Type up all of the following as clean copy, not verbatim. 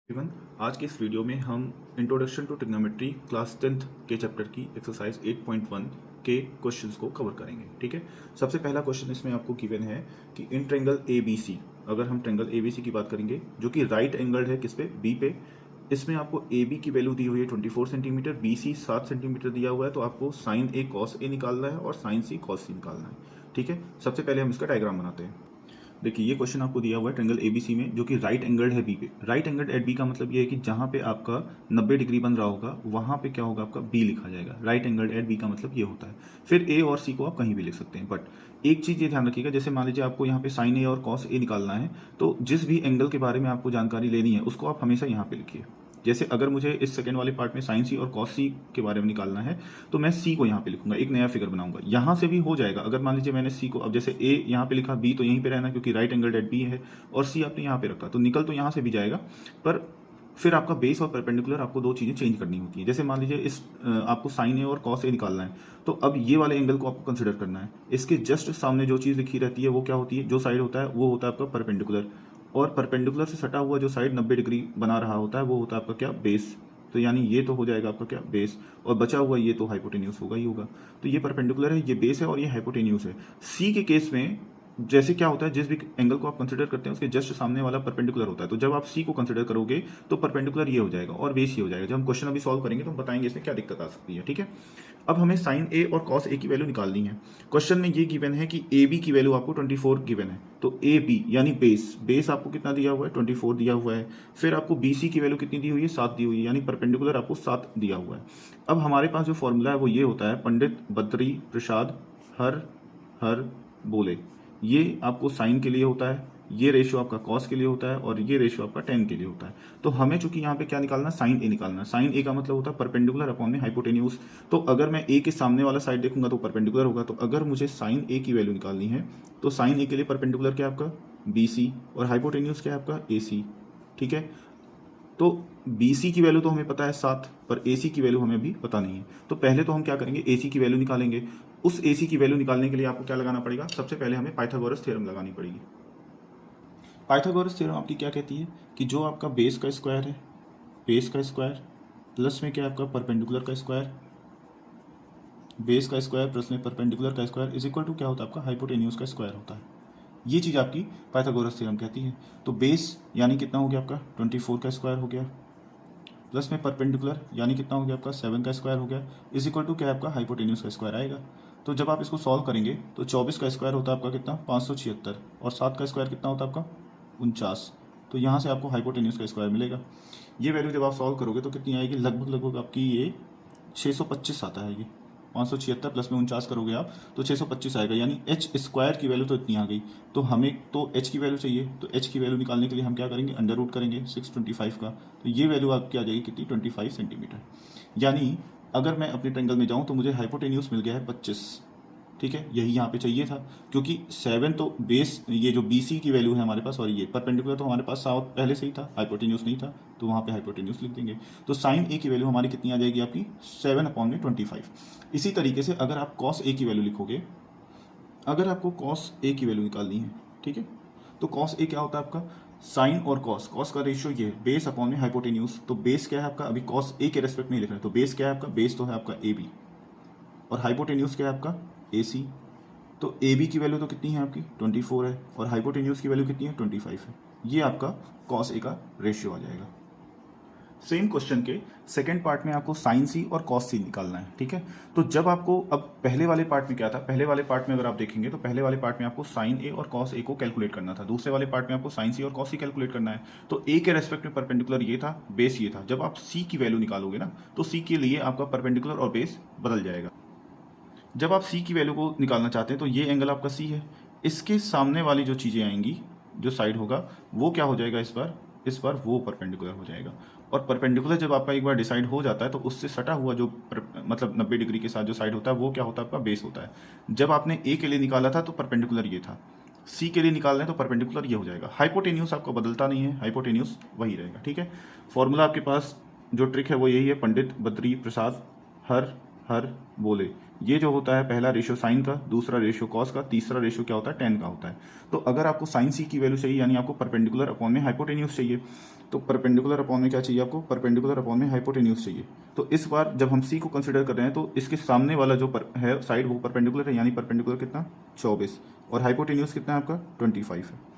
Even आज के इस वीडियो में हम introduction to trigonometry class 10th के चैप्टर की एक्सरसाइज 8.1 के क्वेश्चंस को कवर करेंगे। ठीक है, सबसे पहला क्वेश्चन इसमें आपको गिवन है कि इन ट्रायंगल ABC, अगर हम ट्रायंगल ABC की बात करेंगे जो कि राइट एंगल्ड है किस पे, B पे, इसमें आपको AB की वैल्यू दी हुई है 24 सेंटीमीटर, BC 7 सेंटीमीटर दिया हुआ है, तो आपको साइन A cos A निकालना है और साइन C cos C निकालना है। ठीक है, सबसे पहले हम इसका डायग्राम बनाते हैं। देखिए ये क्वेश्चन आपको दिया हुआ है ट्रायंगल एबीसी में जो कि राइट एंगल्ड है बी पे। राइट एंगल्ड एट बी का मतलब ये है कि जहां पे आपका 90 डिग्री बन रहा होगा वहां पे क्या होगा, आपका बी लिखा जाएगा। राइट एंगल्ड एट बी का मतलब ये होता है। फिर ए और सी को आप कहीं भी लिख सकते हैं, बट एक चीज ये ध्यान रखिएगा, जैसे मान लीजिए आपको यहाँ पे साइन ए और कॉस ए निकालना है, तो जिस भी एंगल के बारे में आपको जानकारी लेनी है उसको आप हमेशा यहाँ पे लिखिए। जैसे अगर मुझे इस सेकंड वाले पार्ट में साइन सी और कॉस सी के बारे में निकालना है तो मैं सी को यहाँ पे लिखूंगा, एक नया फिगर बनाऊंगा। यहाँ से भी हो जाएगा, अगर मान लीजिए मैंने सी को, अब जैसे ए यहाँ पे लिखा, बी तो यहीं पे रहना क्योंकि राइट एंगल एट बी है, और सी आपने यहाँ पे रखा तो निकल तो यहाँ से भी जाएगा, पर फिर आपका बेस और परपेंडिकुलर आपको दो चीजें चेंज करनी होती है। जैसे मान लीजिए इस आपको साइन ए और कॉस ए निकालना है, तो अब ये वाले एंगल को आपको कंसिडर करना है। इसके जस्ट सामने जो चीज लिखी रहती है वो क्या होती है, जो साइड होता है वो होता है आपका परपेंडिकुलर, और परपेंडिकुलर से सटा हुआ जो साइड 90 डिग्री बना रहा होता है वो होता है आपका क्या, बेस। तो यानी ये तो हो जाएगा आपका क्या, बेस, और बचा हुआ ये तो हाइपोटेन्यूज होगा ही होगा। तो ये परपेंडिकुलर है, ये बेस है, और ये हाइपोटेन्यूज है। सी के केस में जैसे क्या होता है, जिस भी एंगल को आप कंसिडर करते हैं उसके जस्ट सामने वाला परपेंडिकुलर होता है, तो जब आप सी को कंसिडर करोगे तो परपेंडिकुलर ये हो जाएगा और बेस ये हो जाएगा। जब हम क्वेश्चन अभी सॉल्व करेंगे तो हम बताएंगे इसमें क्या दिक्कत आ सकती है। ठीक है, अब हमें साइन ए और कॉस ए की वैल्यू निकालनी है। क्वेश्चन में ये गिवन है कि ए बी की वैल्यू आपको 24 गिवन है, तो ए बी यानी बेस आपको कितना दिया हुआ है, 24 दिया हुआ है। फिर आपको बी सी की वैल्यू कितनी दी हुई है, 7 दी हुई है, यानी परपेंडिकुलर आपको 7 दिया हुआ है। अब हमारे पास जो फॉर्मूला है वो ये होता है, पंडित बद्री प्रसाद हर हर बोले। ये आपको साइन के लिए होता है, ये रेशियो आपका कॉस के लिए होता है, और ये रेशियो आपका टेन के लिए होता है। तो हमें चूंकि यहाँ पे क्या निकालना है, साइन ए निकालना है। साइन ए का मतलब होता है परपेंडिकुलर अपॉन में हाइपोटेन्यूज। तो अगर मैं ए के सामने वाला साइड देखूंगा तो परपेंडिकुलर होगा, तो अगर मुझे साइन ए की वैल्यू निकालनी है तो साइन ए के लिए परपेंडिकुलर क्या आपका, बी सी, और हाइपोटेन्यूज क्या है आपका, ए सी। ठीक है, तो BC की वैल्यू तो हमें पता है 7, पर AC की वैल्यू हमें अभी पता नहीं है। तो पहले तो हम क्या करेंगे, AC की वैल्यू निकालेंगे। उस AC की वैल्यू निकालने के लिए आपको क्या लगाना पड़ेगा, सबसे पहले हमें पाइथागोरस थ्योरम लगानी पड़ेगी। पाइथागोरस थ्योरम आपकी क्या कहती है कि जो आपका बेस का स्क्वायर है, बेस का स्क्वायर प्लस में क्या आपका परपेंडिकुलर का स्क्वायर, बेस का स्क्वायर प्लस में परपेंडिकुलर का स्क्वायर इज इक्वल टू क्या होता है आपका, हाइपोटेन्यूज का स्क्वायर होता है। ये चीज़ आपकी पाइथागोरस थ्योरम कहती है। तो बेस यानी कितना हो गया आपका, 24 का स्क्वायर हो गया, प्लस में परपेंडिकुलर यानी कितना हो गया आपका, 7 का स्क्वायर हो गया, इज इक्वल टू क्या है आपका, हाइपोटेन्यूज का स्क्वायर आएगा। तो जब आप इसको सॉल्व करेंगे तो 24 का स्क्वायर होता है आपका कितना, 576, और 7 का स्क्वायर कितना होता है आपका, 49। तो यहाँ से आपको हाइपोटेन्यूज का स्क्वायर मिलेगा। ये वैल्यू जब आप सॉल्व करोगे तो कितनी आएगी, लगभग लगभग आपकी ये 625 आता है। ये 576 प्लस में 49 करोगे आप तो 625 आएगा, यानी एच स्क्वायर की वैल्यू तो इतनी आ गई। तो हमें तो एच की वैल्यू चाहिए, तो एच की वैल्यू निकालने के लिए हम क्या करेंगे, अंडर रूट करेंगे 625 का, तो ये वैल्यू आपकी आ जाएगी कितनी, 25 सेंटीमीटर। यानी अगर मैं अपने ट्रायंगल में जाऊँ तो मुझे हाइपोटेन्यूज मिल गया है 25। ठीक है, यही यहाँ पे चाहिए था, क्योंकि 7 तो बेस, ये जो BC की वैल्यू है हमारे पास, और ये परपेंडिकुलर तो हमारे पास 7 पहले से ही था, हाइपोटेन्यूज नहीं था, तो वहाँ पे हाइपोटेन्यूज लिख देंगे। तो साइन ए की वैल्यू हमारी कितनी आ जाएगी आपकी, 7/25। इसी तरीके से अगर आप कॉस ए की वैल्यू लिखोगे, अगर आपको कॉस ए की वैल्यू निकालनी है, ठीक है, तो कॉस ए क्या होता है आपका, साइन और कॉस का रेशियो ये है, बेस अपॉन में हाइपोटेन्यूज। तो बेस क्या है आपका, अभी कॉस ए के रेस्पेक्ट में लिख रहे हैं, तो बेस क्या है आपका, बेस तो है आपका ए बी, और हाइपोटेन्यूज क्या है आपका, ए सी। तो ए बी की वैल्यू तो कितनी है आपकी, 24 है, और हाइपोटेन्यूज की वैल्यू कितनी है, 25 है। ये आपका कॉस ए का रेशियो आ जाएगा। सेम क्वेश्चन के सेकंड पार्ट में आपको साइन सी और कॉस सी निकालना है। ठीक है, तो जब आपको, अब पहले वाले पार्ट में क्या था, पहले वाले पार्ट में अगर आप देखेंगे तो पहले वाले पार्ट में आपको साइन ए और कॉस ए को कैलकुलेट करना था, दूसरे वाले पार्ट में आपको साइन सी और कॉस सी कैलकुलेट करना है। तो ए के रेस्पेक्ट में परपेंडिकुलर ये था, बेस ये था। जब आप सी की वैल्यू निकालोगे ना, तो सी के लिए आपका परपेंडिकुलर और बेस बदल जाएगा। जब आप सी की वैल्यू को निकालना चाहते हैं तो ये एंगल आपका सी है, इसके सामने वाली जो चीज़ें आएंगी, जो साइड होगा वो क्या हो जाएगा, इस बार वो परपेंडिकुलर हो जाएगा। और परपेंडिकुलर जब आपका एक बार डिसाइड हो जाता है तो उससे सटा हुआ जो मतलब 90 डिग्री के साथ जो साइड होता है वो क्या होता है आपका, बेस होता है। जब आपने ए के लिए निकाला था तो परपेंडिकुलर ये था, सी के लिए निकाल रहे हैं तो परपेंडिकुलर ये हो जाएगा। हाइपोटेन्यूज आपका बदलता नहीं है, हाइपोटेन्यूज वही रहेगा। ठीक है, फॉर्मूला आपके पास जो ट्रिक है वो यही है, पंडित बद्री प्रसाद हर हर बोले। ये जो होता है पहला रेशियो साइन का, दूसरा रेशियो कॉस का, तीसरा रेशियो क्या होता है, टेन का होता है। तो अगर आपको साइन सी की वैल्यू चाहिए, यानी आपको परपेंडिकुलर अपॉन में हाइपोटेन्यूज चाहिए, तो परपेंडिकुलर अपॉन में क्या चाहिए आपको, परपेंडिकुलर अपॉन में हाइपोटेन्यूज चाहिए। तो इस बार जब हम सी को कंसिडर कर रहे हैं तो इसके सामने वाला जो है साइड वो परपेंडिकुलर है, यानी परपेंडिकुलर कितना 24 और हाइपोटेन्यूज कितना है आपका 25 है।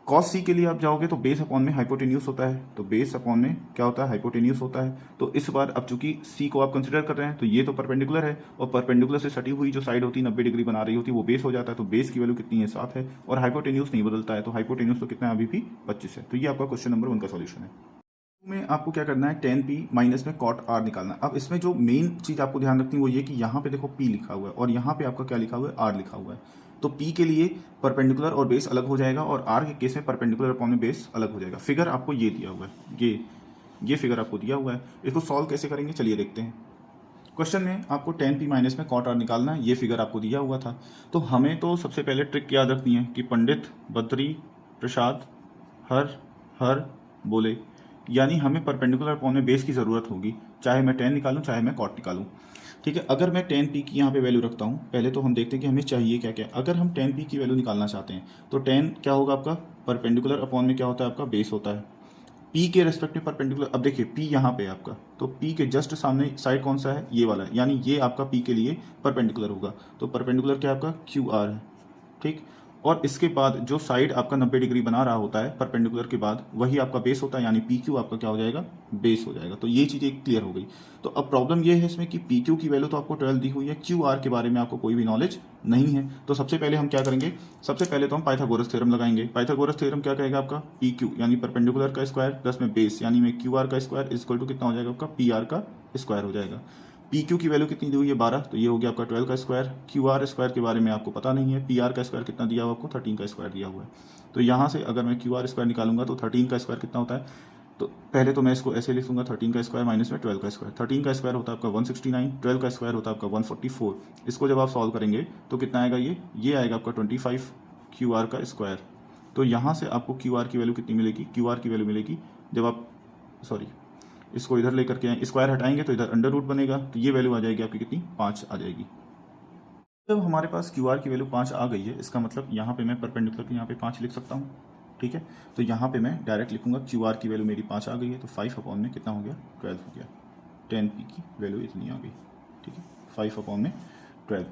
कॉस सी के लिए आप जाओगे तो बेस अपॉन में हाइपोटेन्यूज होता है, तो बेस अपॉन में क्या होता है हाइपोटेन्यूज होता है। तो इस बार अब चूंकि सी को आप कंसिडर कर रहे हैं तो ये तो परपेंडिकुलर है और परपेंडिकुलर से सटी हुई जो साइड होती है 90 डिग्री बना रही होती है वो बेस हो जाता है, तो बेस की वैल्यू कितनी है 7 है और हाइपोटेन्यूज नहीं बदलता है, तो हाइपोटेन्यूज तो कितना है अभी भी 25 है। तो ये आपका क्वेश्चन नंबर 1 का सॉल्यूशन है। में आपको क्या करना है tan p माइनस में cot r निकालना है। अब इसमें जो मेन चीज आपको ध्यान रखनी है वो ये कि यहाँ पे देखो p लिखा हुआ है और यहाँ पे आपका क्या लिखा हुआ है r लिखा हुआ है। तो p के लिए परपेंडिकुलर और बेस अलग हो जाएगा और r के केस में परपेंडिकुलर अपॉन में बेस अलग हो जाएगा। फिगर आपको ये दिया हुआ है, ये फिगर आपको दिया हुआ है। इसको सॉल्व कैसे करेंगे चलिए देखते हैं। क्वेश्चन में आपको tan p माइनस में cot r निकालना है, ये फिगर आपको दिया हुआ था। तो हमें तो सबसे पहले ट्रिक याद रखनी है कि पंडित बद्री प्रसाद हर बोले, यानी हमें परपेंडिकुलर अपॉन में बेस की ज़रूरत होगी, चाहे मैं tan निकालूं चाहे मैं cot निकालूं। ठीक है, अगर मैं tan p की यहाँ पे वैल्यू रखता हूँ, पहले तो हम देखते हैं कि हमें चाहिए क्या क्या। अगर हम tan p की वैल्यू निकालना चाहते हैं तो tan क्या होगा आपका परपेंडिकुलर अपॉन में क्या होता है आपका बेस होता है, p के रेस्पेक्टिव परपेंडिकुलर। अब देखिए p यहाँ पे आपका, तो p के जस्ट सामने साइड कौन सा है ये वाला है, यानी ये आपका p के लिए परपेंडिकुलर होगा। तो परपेंडिकुलर क्या आपका QR है, ठीक। और इसके बाद जो साइड आपका 90 डिग्री बना रहा होता है परपेंडिकुलर के बाद वही आपका बेस होता है, यानी PQ आपका क्या हो जाएगा बेस हो जाएगा। तो ये चीज़ें क्लियर हो गई। तो अब प्रॉब्लम ये है इसमें कि PQ की वैल्यू तो आपको 12 दी हुई है, QR के बारे में आपको कोई भी नॉलेज नहीं है। तो सबसे पहले हम क्या करेंगे, सबसे पहले तो हम पाइथागोरस थ्योरम लगाएंगे। पाइथागोरस थ्योरम क्या कहेगा आपका PQ यानी परपेंडिकुलर का स्क्वायर प्लस में बेस यानी में QR का स्क्वायर इज इक्वल टू कितना हो जाएगा आपका PR का स्क्वायर हो जाएगा। PQ की वैल्यू कितनी दी हुई है 12, तो ये हो गया आपका 12 का स्क्वायर। QR स्क्वायर के बारे में आपको पता नहीं है, PR का स्क्वायर कितना दिया हुआ आपको 13 का स्क्वायर दिया हुआ है। तो यहाँ से अगर मैं QR स्क्वायर निकालूंगा तो 13 का स्क्वायर कितना होता है, तो पहले तो मैं इसको ऐसे लिख दूंगा 13 का स्क्वायर माइनस में 12 का स्क्वायर। 13 का स्क्वायर होता है आपका 169, 12 का स्क्वायर होता है आपका 144। इसको जब आप सॉल्व करेंगे तो कितना आएगा, ये आएगा आपका 25 QR का स्क्वायर। तो यहाँ से आपको QR की वैल्यू कितनी मिलेगी, QR की वैल्यू मिलेगी जब आप इसको इधर लेकर के आए, स्क्वायर हटाएंगे तो इधर अंडर रूट बनेगा, तो ये वैल्यू आ जाएगी आपकी कितनी 5 आ जाएगी। जब हमारे पास QR की वैल्यू 5 आ गई है, इसका मतलब यहाँ पे मैं परपेंडिकुलर के यहाँ पे 5 लिख सकता हूँ। ठीक है, तो यहाँ पे मैं डायरेक्ट लिखूंगा QR की वैल्यू मेरी 5 आ गई है, तो 5 अपॉन में कितना हो गया 12 हो गया। tan p की वैल्यू इतनी आ गई। ठीक है, 5 अपॉन में 12।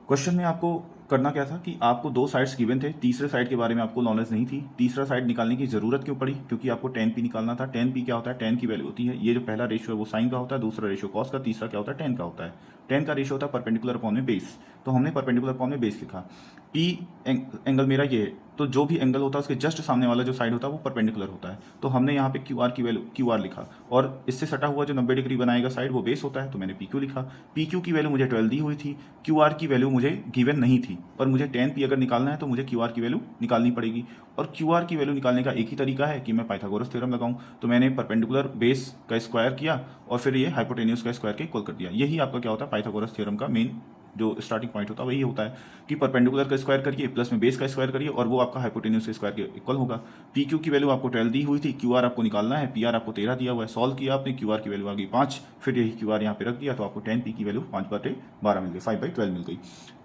क्वेश्चन में आपको करना क्या था कि आपको 2 साइड्स गिवन थे, तीसरे साइड के बारे में आपको नॉलेज नहीं थी। तीसरा साइड निकालने की जरूरत क्यों पड़ी, क्योंकि आपको tan p निकालना था। tan p क्या होता है, tan की वैल्यू होती है, ये जो पहला रेशियो है वो साइन का होता है, दूसरा रेशियो कॉस का, तीसरा क्या होता है tan का होता है। tan का रेशियो होता है परपेंडिकुलर अपॉन में बेस, तो हमने परपेंडिकुलर अपॉन में बेस लिखा। p एंगल मेरा ये है, तो जो भी एंगल होता है उसके जस्ट सामने वाला जो साइड होता है वो परपेंडिकुलर होता है, तो हमने यहाँ पे QR की वैल्यू QR लिखा और इससे सटा हुआ जो 90 डिग्री बनाएगा साइड वो बेस होता है, तो मैंने PQ लिखा। PQ की वैल्यू मुझे 12 दी हुई थी, QR की वैल्यू मुझे गिवन नहीं थी, पर मुझे tan p अगर निकालना है तो मुझे QR की वैल्यू निकालनी पड़ेगी। और QR की वैल्यू निकालने का एक ही तरीका है कि मैं पाइथागोरस थ्योरम लगाऊं। तो मैंने परपेंडिकुलर बेस का स्क्वायर किया और फिर ये हाइपोटेन्यूज का स्क्वायर के इक्वल कर दिया। यही आपका क्या होता है पाइथागोरस थ्योरम का मेन जो स्टार्टिंग पॉइंट होता है वही होता है कि परपेंडिकुलर का स्क्वायर करिए प्लस में बेस का स्क्वायर करिए और वो आपका हाइपोटेन्यूज के स्क्वायर के इक्वल होगा। PQ की वैल्यू आपको 12 दी हुई थी, QR आपको निकालना है, PR आपको 13 दिया हुआ है। सॉल्व किया आपने, QR की वैल्यू आ गई 5, फिर यही QR यहाँ पे रख दिया तो आपको tan p की वैल्यू 5/12 मिल गई, 5/12 मिल गई।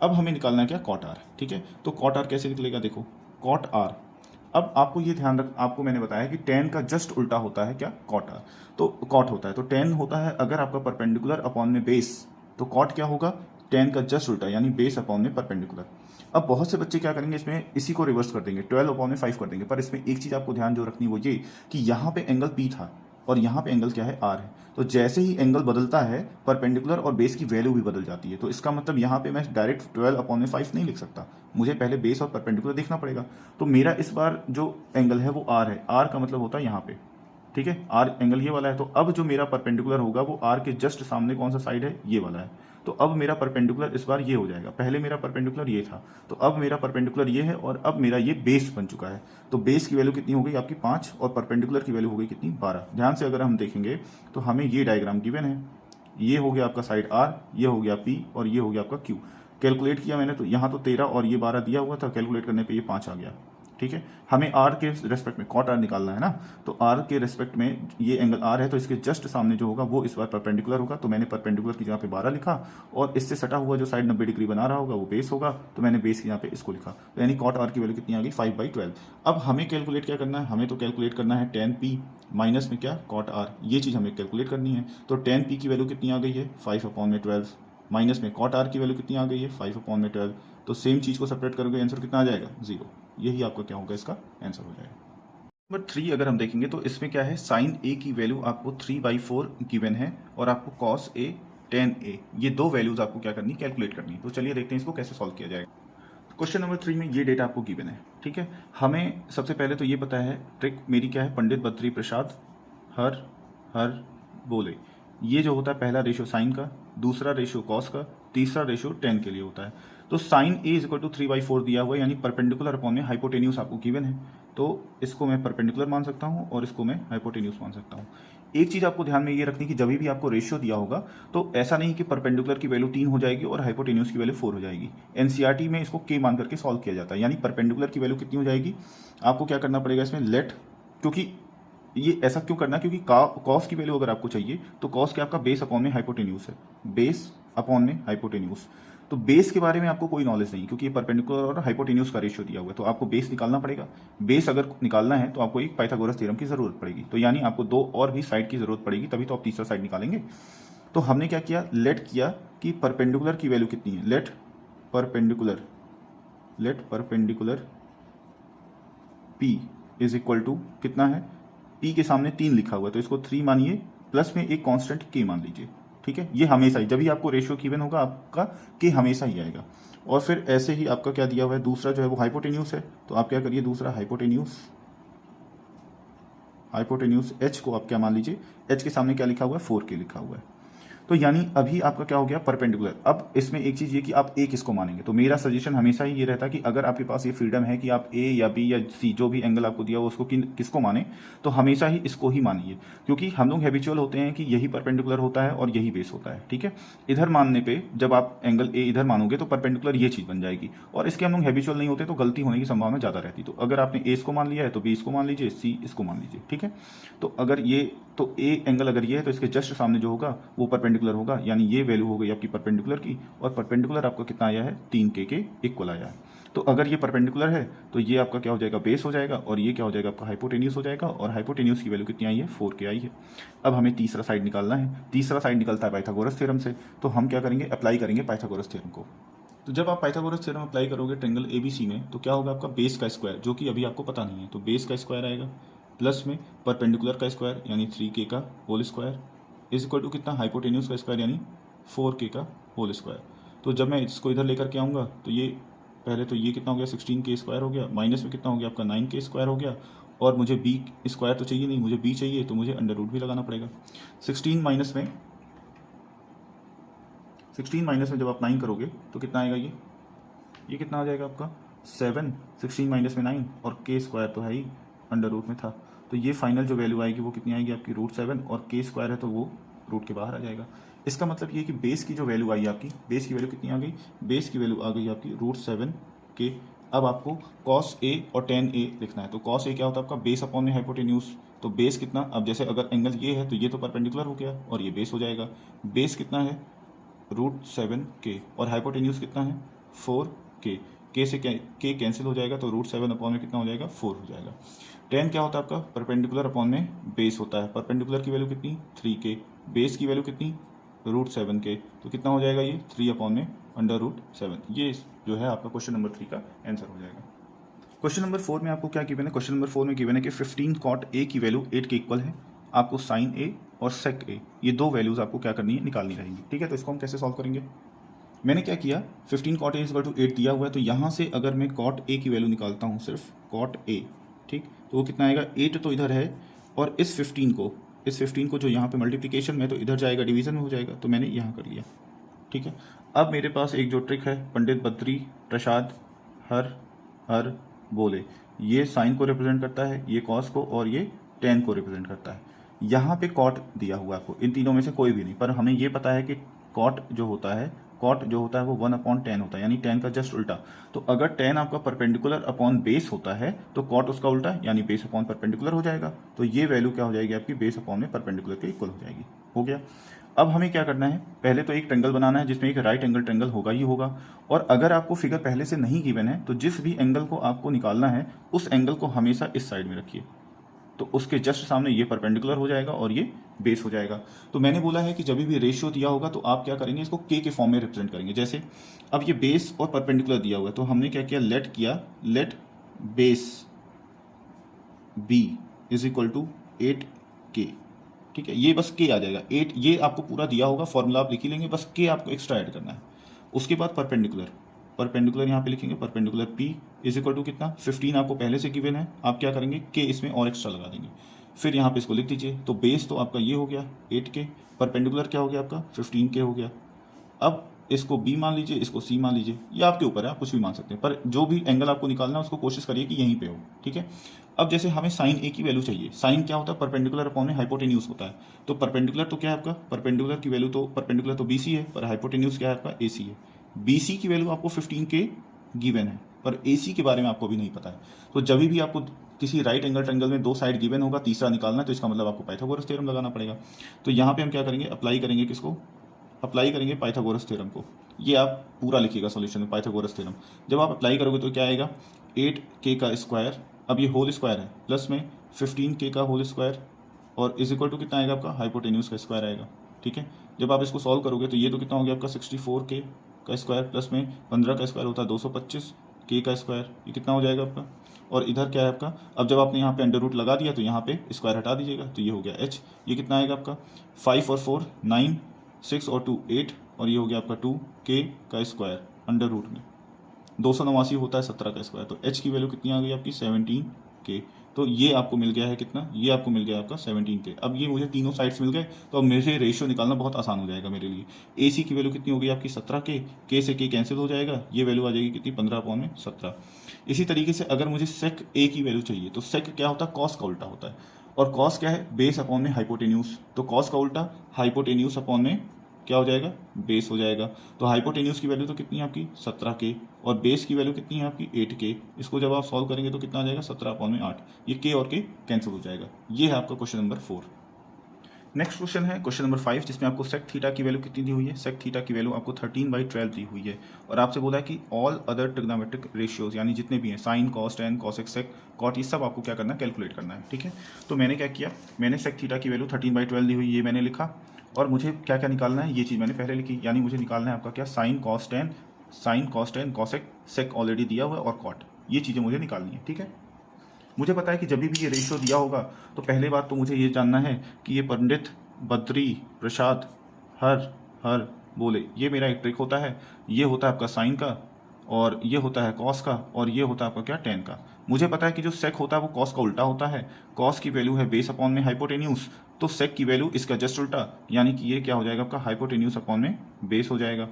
अब हमें निकालना है क्या cot r। ठीक है, तो cot r कैसे निकलेगा, देखो cot r। अब आपको ये ध्यान रख, आपको मैंने बताया कि tan का जस्ट उल्टा होता है क्या cot r, तो cot होता है, तो tan होता है अगर आपका परपेंडिकुलर अपॉन में बेस, तो cot क्या होगा tan का जस्ट उल्टा यानी बेस अपॉन में परपेंडिकुलर। अब बहुत से बच्चे क्या करेंगे इसमें, इसी को रिवर्स कर देंगे, 12 अपॉन में 5 कर देंगे। पर इसमें एक चीज आपको ध्यान जो रखनी वो ये कि यहाँ पे एंगल P था और यहाँ पे एंगल क्या है R है, तो जैसे ही एंगल बदलता है परपेंडिकुलर और बेस की वैल्यू भी बदल जाती है। तो इसका मतलब यहाँ पे मैं डायरेक्ट 12 अपॉन में 5 नहीं लिख सकता, मुझे पहले बेस और परपेंडिकुलर देखना पड़ेगा। तो मेरा इस बार जो एंगल है वो R है, R का मतलब होता है यहाँ पे, ठीक है, R एंगल ये वाला है। तो अब जो मेरा परपेंडिकुलर होगा वो R के जस्ट सामने कौन सा साइड है, ये वाला है। तो अब मेरा परपेंडिकुलर इस बार ये हो जाएगा, पहले मेरा परपेंडिकुलर ये था, तो अब मेरा परपेंडिकुलर ये है और अब मेरा ये बेस बन चुका है। तो बेस की वैल्यू कितनी हो गई आपकी 5 और परपेंडिकुलर की वैल्यू हो गई कितनी 12। ध्यान से अगर हम देखेंगे तो हमें ये डायग्राम गिवन है, ये हो गया आपका साइड R, ये हो गया P और ये हो गया आपका Q। कैलकुलेट किया मैंने तो यहाँ तो 13 और ये 12 दिया हुआ था, कैलकुलेट करने पर ये 5 आ गया। ठीक है। हमें आर के रेस्पेक्ट में कॉट आर निकालना है ना, तो आर के रेस्पेक्ट में ये एंगल आर है, तो इसके जस्ट सामने जो होगा वो इस बार परपेंडिकुलर होगा, तो मैंने परपेंडिकुलर की जगह पे 12 लिखा, और इससे सटा हुआ जो साइड 90 डिग्री बना रहा होगा वो बेस होगा, तो मैंने बेस की यहाँ पे इसको लिखा, तो यानी कॉट आर की वैल्यू कितनी आ गई 5/12। अब हमें कैलकुलेट क्या करना है, हमें तो कैलकुलेट करना है tan p माइनस में क्या कॉट आर, ये चीज़ हमें कैलकुलेट करनी है। तो tan p की वैल्यू कितनी आ गई है 5/12 माइनस में कॉट आर की वैल्यू कितनी आ गई है 5/12, तो सेम चीज़ को सेपरेट करोगे आंसर कितना आ जाएगा 0। यही आपका क्या होगा, इसका आंसर हो जाएगा। नंबर 3 अगर हम देखेंगे तो इसमें क्या है, साइन ए की वैल्यू आपको 3/4 गिवन है और आपको कॉस ए tan a, ये दो वैल्यूज आपको क्या करनी, कैलकुलेट करनी। तो चलिए देखते हैं इसको कैसे सॉल्व किया जाएगा। क्वेश्चन नंबर 3 में ये डेटा आपको गिवन है, ठीक है। हमें सबसे पहले तो ये पता है, ट्रिक मेरी क्या है, पंडित बद्री प्रसाद हर हर बोले, ये जो होता है पहला रेशियो साइन का, दूसरा रेशियो कॉस का, तीसरा रेशियो tan के लिए होता है। तो sine A is equal to 3/4 दिया हुआ है, यानी परपेंडिकुलर अपॉन में हाइपोटेन्यूस आपको गिवन है, तो इसको मैं परपेंडिकुलर मान सकता हूँ और इसको मैं हाइपोटेन्यूस मान सकता हूँ। एक चीज़ आपको ध्यान में ये रखनी कि जब भी आपको रेशियो दिया होगा तो ऐसा नहीं कि परपेंडिकुलर की वैल्यू 3 हो जाएगी और हाइपोटेन्यूस की वैल्यू 4 हो जाएगी। एनसीईआरटी में इसको के मान करके सॉल्व किया जाता है, यानी परपेंडिकुलर की वैल्यू कितनी हो जाएगी, आपको क्या करना पड़ेगा इसमें लेट, क्योंकि ये ऐसा क्यों करना है, क्योंकि कॉस की वैल्यू अगर आपको चाहिए तो कॉस के आपका बेस अपॉन में हाइपोटेन्यूस है, बेस अपॉन में हाइपोटेन्यूस। तो बेस के बारे में आपको कोई नॉलेज नहीं, क्योंकि ये परपेंडिकुलर और हाइपोटेन्यूस का रेशियो दिया हुआ है, तो आपको बेस निकालना पड़ेगा। बेस अगर निकालना है तो आपको एक पाइथागोरस थ्योरम की जरूरत पड़ेगी, तो यानी आपको दो और भी साइड की जरूरत पड़ेगी, तभी तो आप तीसरा साइड निकालेंगे। तो हमने क्या किया, लेट किया कि परपेंडिकुलर की वैल्यू कितनी है, let perpendicular p is equal to कितना है, p के सामने 3 लिखा हुआ है तो इसको 3 मानिए, प्लस में एक कांस्टेंट k मान लीजिए, ठीक है। ये हमेशा ही, जब भी आपको रेशियो गिवन होगा आपका k हमेशा ही आएगा। और फिर ऐसे ही आपका क्या दिया हुआ है, दूसरा जो है वो हाइपोटेन्यूस है, तो आप क्या करिए, दूसरा हाइपोटेन्यूस h को आप क्या मान लीजिए, h के सामने क्या लिखा हुआ है 4k लिखा हुआ है। तो यानी अभी आपका क्या हो गया परपेंडिकुलर। अब इसमें एक चीज़ ये कि आप ए किसको मानेंगे, तो मेरा सजेशन हमेशा ही ये रहता है कि अगर आपके पास ये फ्रीडम है कि आप ए या बी या सी जो भी एंगल आपको दिया हो उसको किसको माने, तो हमेशा ही इसको ही मानिए, क्योंकि हम लोग हैबिचुअल होते हैं कि यही परपेंडिकुलर होता है और यही बेस होता है, ठीक है। इधर मानने पर जब आप एंगल ए इधर मानोगे तो परपेंडिकुलर ये चीज़ बन जाएगी, और इसके हम लोग हैबिचुअल नहीं होते तो गलती होने की संभावना ज़्यादा रहती। तो अगर आपने ए इसको मान लिया है तो बी इसको मान लीजिए, सी इसको मान लीजिए, ठीक है। तो अगर ये तो ए एंगल अगर ये है तो इसके जस्ट सामने जो होगा वो परपेंडिकुलर होगा, यानी ये वैल्यू हो गई आपकी परपेंडिकुलर की, और परपेंडिकुलर आपका कितना आया है 3k के इक्वल आया है। तो अगर ये परपेंडिकुलर है तो ये आपका क्या हो जाएगा, बेस हो जाएगा, और ये क्या हो जाएगा आपका हाइपोटेन्यूस हो जाएगा, और हाइपोटेन्यूस की वैल्यू कितनी आई है 4k आई है। अब हमें तीसरा साइड निकालना है, तीसरा साइड निकलता है पाइथागोरस थ्योरम से, तो हम क्या करेंगे, अप्लाई करेंगे पाइथागोरस थ्योरम को। तो जब आप पाइथागोरस थ्योरम अप्लाई करोगे ट्रायंगल एबीसी में, तो क्या होगा आपका बेस का स्क्वायर, जो कि अभी आपको पता नहीं है, तो बेस का स्क्वायर आएगा, प्लस में परपेंडिकुलर का स्क्वायर यानी 3k का whole square is equal to कितना, हाइपोटेन्यूस का स्क्वायर यानी 4k का होल स्क्वायर। तो जब मैं इसको इधर लेकर के आऊँगा तो ये पहले तो ये कितना हो गया 16k स्क्वायर हो गया, माइनस में कितना हो गया आपका 9k स्क्वायर हो गया, और मुझे b स्क्वायर तो चाहिए नहीं, मुझे b चाहिए, तो मुझे अंडर रूट भी लगाना पड़ेगा। 16 माइनस में जब आप 9 करोगे तो कितना आएगा, ये कितना आ जाएगा आपका 7, 16 माइनस में 9, और k स्क्वायर तो है ही अंडर रूट में था, तो ये फाइनल जो वैल्यू आएगी वो कितनी आएगी आपकी √7, और k स्क्वायर है तो वो रूट के बाहर आ जाएगा। इसका मतलब ये कि बेस की जो वैल्यू आई आपकी, बेस की वैल्यू कितनी आ गई, बेस की वैल्यू आ गई आपकी √7k। अब आपको cos a और tan a लिखना है, तो cos a क्या होता है आपका बेस अपॉन में हाइपोटेन्यूस, तो बेस कितना, अब जैसे अगर एंगल ये है तो ये तो परपेंडिकुलर हो गया और ये बेस हो जाएगा, बेस कितना है √7k, और हाइपोटेन्यूस कितना है 4k, k से k कैंसिल हो जाएगा तो √7 अपॉन में कितना हो जाएगा 4 हो जाएगा। tan क्या होता है आपका परपेंडिकुलर अपॉन में बेस होता है, परपेंडिकुलर की वैल्यू कितनी 3k, बेस की वैल्यू कितनी √7k, तो कितना हो जाएगा ये 3 अपॉन में √7। ये जो है आपका क्वेश्चन नंबर 3 का आंसर हो जाएगा। क्वेश्चन नंबर 4 में आपको क्या गिवन है, क्वेश्चन नंबर 4 में गिवन है कि 15 cot a की वैल्यू 8 के इक्वल है, आपको साइन a और सेक a ये दो वैल्यूज आपको क्या करनी है, निकालनी रहेंगी, ठीक है। तो इसको हम कैसे सॉल्व करेंगे, मैंने क्या किया 15 cot a इक्वल टू 8 दिया हुआ है, तो यहाँ से अगर मैं cot a की वैल्यू निकालता हूँ सिर्फ cot a, ठीक, तो वो कितना आएगा 8 तो इधर है, और इस 15 को जो यहाँ पे मल्टीप्लिकेशन में तो इधर जाएगा डिवीजन में हो जाएगा, तो मैंने यहाँ कर लिया, ठीक है। अब मेरे पास एक जो ट्रिक है पंडित बद्री प्रसाद हर बोले, ये साइन को रिप्रेजेंट करता है, ये कॉस को, और ये tan को रिप्रेजेंट करता है। यहाँ पे कॉट दिया हुआ आपको, इन तीनों में से कोई भी नहीं, पर हमें ये पता है कि कॉट जो होता है कॉट जो होता है वो 1/10 होता है, यानी 10 का जस्ट उल्टा। तो अगर 10 आपका परपेंडिकुलर अपॉन बेस होता है तो कॉट उसका उल्टा यानी बेस अपॉन परपेंडिकुलर हो जाएगा। तो ये वैल्यू क्या हो जाएगी आपकी, बेस अपॉन में परपेंडिकुलर के इक्वल हो जाएगी। हो गया। अब हमें क्या करना है, पहले तो एक ट्रेंगल बनाना है जिसमें एक राइट एंगल ट्रेंगल होगा ही होगा। और अगर आपको फिगर पहले से नहीं गिवन है तो जिस भी एंगल को आपको निकालना है उस एंगल को हमेशा इस साइड में रखिए, तो उसके जस्ट सामने ये परपेंडिकुलर हो जाएगा और ये बेस हो जाएगा। तो मैंने बोला है कि जब भी रेशियो दिया होगा तो आप क्या करेंगे, इसको के फॉर्म में रिप्रेजेंट करेंगे। जैसे अब ये बेस और परपेंडिकुलर दिया हुआ है तो हमने क्या किया, let base B is equal to 8K। ठीक है, ये बस के आ जाएगा 8, ये आपको पूरा दिया होगा, फॉर्मूला आप लिख ही लेंगे, बस के आपको एक्स्ट्रा ऐड करना है। उसके बाद परपेंडिकुलर यहाँ पे लिखेंगे, perpendicular P is equal to कितना 15 आपको पहले से गिवन है, आप क्या करेंगे के इसमें और एक्स्ट्रा लगा देंगे। फिर यहाँ पे इसको लिख दीजिए। तो बेस तो आपका ये हो गया 8K, परपेंडिकुलर क्या हो गया आपका 15K हो गया। अब इसको बी मान लीजिए, इसको सी मान लीजिए, ये आपके ऊपर है, आप कुछ भी मान सकते हैं, पर जो भी एंगल आपको निकालना है उसको कोशिश करिए कि यहीं पे हो। ठीक है। अब जैसे हमें साइन ए की वैल्यू चाहिए, साइन क्या होता है, परपेंडिकुलर अपॉन में हाइपोटेन्यूज होता है। तो परपेंडिकुलर तो क्या है आपका, परपेंडिकुलर की वैल्यू तो परपेंडिकुलर तो BC है, पर हाइपोटेन्यूज क्या है आपका AC है। BC की वैल्यू आपको 15K गिवन है, पर AC के बारे में आपको भी नहीं पता है। तो जब भी आपको किसी राइट एंगल ट्रायंगल में दो साइड गिवन होगा, तीसरा निकालना है, तो इसका मतलब आपको पाइथागोरस थ्योरम लगाना पड़ेगा। तो यहाँ पे हम क्या करेंगे, अप्लाई करेंगे किसको, अप्लाई करेंगे पाइथागोरस थ्योरम को। ये आप पूरा लिखिएगा सॉल्यूशन में, पाइथागोरस थ्योरम। जब आप अप्लाई करोगे तो क्या आएगा, 8K का स्क्वायर, अब ये होल स्क्वायर है, प्लस में 15K का होल स्क्वायर, और इज इक्वल टू कितना आएगा आपका, हाइपोटेन्यूज का स्क्वायर आएगा। ठीक है। जब आप इसको सॉल्व करोगे तो ये तो कितना हो गया आपका 64K का स्क्वायर, प्लस में 15 का स्क्वायर होता है 225K का स्क्वायर, ये कितना हो जाएगा आपका। और इधर क्या है आपका, अब जब आपने यहाँ पे अंडर रूट लगा दिया तो यहाँ पे स्क्वायर हटा दीजिएगा, तो ये हो गया H। ये कितना आएगा आपका 5 और 4 9, 6 और 2 8, और ये हो गया आपका 2K का स्क्वायर अंडर रूट में 289 होता है 17 का स्क्वायर। तो H की वैल्यू कितनी आ गई आपकी 17K। तो ये आपको मिल गया है कितना, ये आपको मिल गया आपका 17K। अब ये मुझे तीनों साइड्स मिल गए तो अब मेरे रेशियो निकालना बहुत आसान हो जाएगा मेरे लिए। AC की वैल्यू कितनी हो गई आपकी 17K, K से K कैंसिल हो जाएगा, ये वैल्यू आ जाएगी कितनी 15/17। इसी तरीके से अगर मुझे सेक A की वैल्यू चाहिए तो सेक क्या होता है, कॉस का उल्टा होता है, और कॉस क्या है, बेस अपॉन में हाइपोटेन्यूज। तो कॉस का उल्टा हाइपोटेन्यूज अपॉन में क्या हो जाएगा, बेस हो जाएगा। तो हाइपोटेन्यूज की वैल्यू तो कितनी है आपकी 17K, और बेस की वैल्यू कितनी है आपकी 8K। इसको जब आप सॉल्व करेंगे तो कितना आ जाएगा 17/8, ये K और K कैंसिल हो जाएगा। ये है आपका क्वेश्चन नंबर 4। नेक्स्ट क्वेश्चन है क्वेश्चन नंबर 5, जिसमें आपको सेक थीटा की वैल्यू कितनी दी हुई है, सेक थीटा की वैल्यू आपको 13/12 दी हुई है, और आपसे बोला है कि ऑल अदर ट्रिग्नोमेट्रिक रेशियोज यानी जितने भी हैं sine cos tan cosec sec cot, ये सब आपको क्या करना है, कैलकुलेट करना है। ठीक है। तो मैंने क्या किया, मैंने सेक थीटा की वैल्यू 13/12 दी हुई ये मैंने लिखा, और मुझे क्या क्या निकालना है ये चीज़ मैंने पहले लिखी, यानी मुझे निकालना है आपका क्या, sine cos tan cosec sec already दिया हुआ है, और कॉट, ये चीज़ें मुझे निकालनी है। ठीक है। मुझे पता है कि जब भी ये रेशियो दिया होगा तो पहले बात तो मुझे ये जानना है कि ये पंडित बद्री प्रसाद हर बोले, ये मेरा एक ट्रिक होता है। ये होता है आपका साइन का, और ये होता है कॉस का, और ये होता है आपका क्या, टेन का। मुझे पता है कि जो सेक होता है वो कॉस का उल्टा होता है, कॉस की वैल्यू है बेस अपॉन में हाइपोटेन्यूज, तो सेक की वैल्यू इसका जस्ट उल्टा, यानी कि ये क्या हो जाएगा आपका हाइपोटेन्यूज अपॉन में बेस हो जाएगा।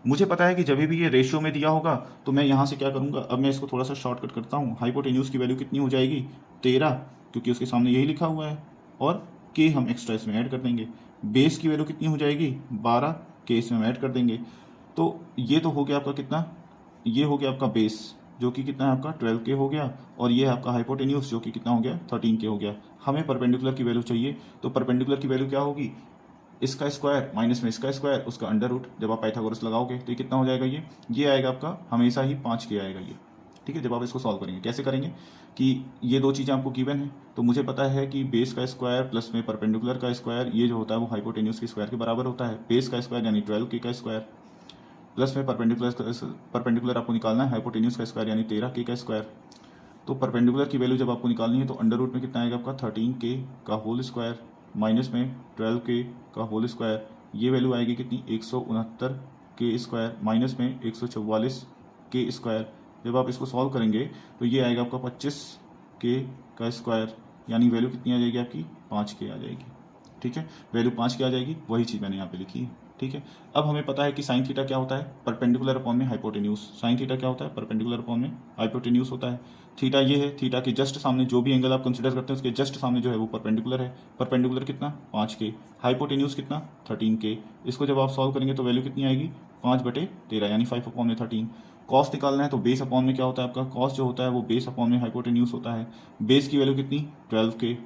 मुझे पता है कि जब भी ये रेशियो में दिया होगा तो मैं यहाँ से क्या करूँगा, अब मैं इसको थोड़ा सा शॉर्टकट करता हूँ। हाइपोटेन्यूज की वैल्यू कितनी हो जाएगी 13, क्योंकि उसके सामने यही लिखा हुआ है, और के हम एक्स्ट्रा इसमें ऐड कर देंगे। बेस की वैल्यू कितनी हो जाएगी 12, के इसमें हम ऐड कर देंगे। तो ये तो हो गया आपका कितना, ये हो गया आपका बेस जो कि कितना है आपका 12K हो गया, और ये है आपका हाइपोटेन्यूज जो कि कितना हो गया 13K हो गया। हमें परपेंडिकुलर की वैल्यू चाहिए, तो परपेंडिकुलर की वैल्यू क्या होगी, इसका स्क्वायर माइनस में इसका स्क्वायर उसका अंडर रूट, जब आप पाइथागोरस लगाओगे तो ये कितना हो जाएगा, ये आएगा आपका हमेशा ही 5K आएगा ये। ठीक है। जब आप इसको सॉल्व करेंगे कैसे करेंगे कि ये दो चीज़ें आपको गिवन है, तो मुझे पता है कि बेस का स्क्वायर प्लस में परपेंडिकुलर का स्क्वायर, ये जो होता है वो हाइपोटेन्यूज के स्क्वायर के बराबर होता है। बेस का स्क्वायर यानी 12K का स्क्वायर, प्लस में परपेंडिकुलर आपको निकालना है हाइपोटेन्यूज का स्क्वायर यानी 13K का स्क्वायर। तो परपेंडिकुलर की वैल्यू जब आपको निकालनी है तो अंडर रूट में कितना आएगा आपका 13K का होल स्क्वायर माइनस में 12K का होल स्क्वायर, ये वैल्यू आएगी कितनी 169K स्क्वायर माइनस में 144K स्क्वायर। जब आप इसको सॉल्व करेंगे तो ये आएगा आपका 25K का स्क्वायर, यानी वैल्यू कितनी आ जाएगी आपकी 5K आ जाएगी। ठीक है। वैल्यू 5K आ जाएगी, वही चीज़ मैंने यहाँ पे लिखी है। ठीक है। अब हमें पता है कि साइन थीटा क्या होता है, परपेंडिकुलर अपॉन में हाइपोटेन्यूज। साइन थीटा क्या होता है, परपेंडिकुलर अपॉन में हाइपोटेन्यूज होता है। थीटा ये है, थीटा के जस्ट सामने जो भी एंगल आप कंसिडर करते हैं उसके जस्ट सामने जो है वो परपेंडिकुलर है। परपेंडिकुलर कितना 5K, हाइपोटेन्यूज कितना 13K। इसको जब आप सॉल्व करेंगे तो वैल्यू कितनी आएगी 5/13 यानी 5/13। कॉस निकालना है तो बेस अपॉन में क्या होता है आपका, कॉस जो होता है वो बेस अपॉन में हाइपोटेन्यूज होता है। बेस की वैल्यू कितनी 12K,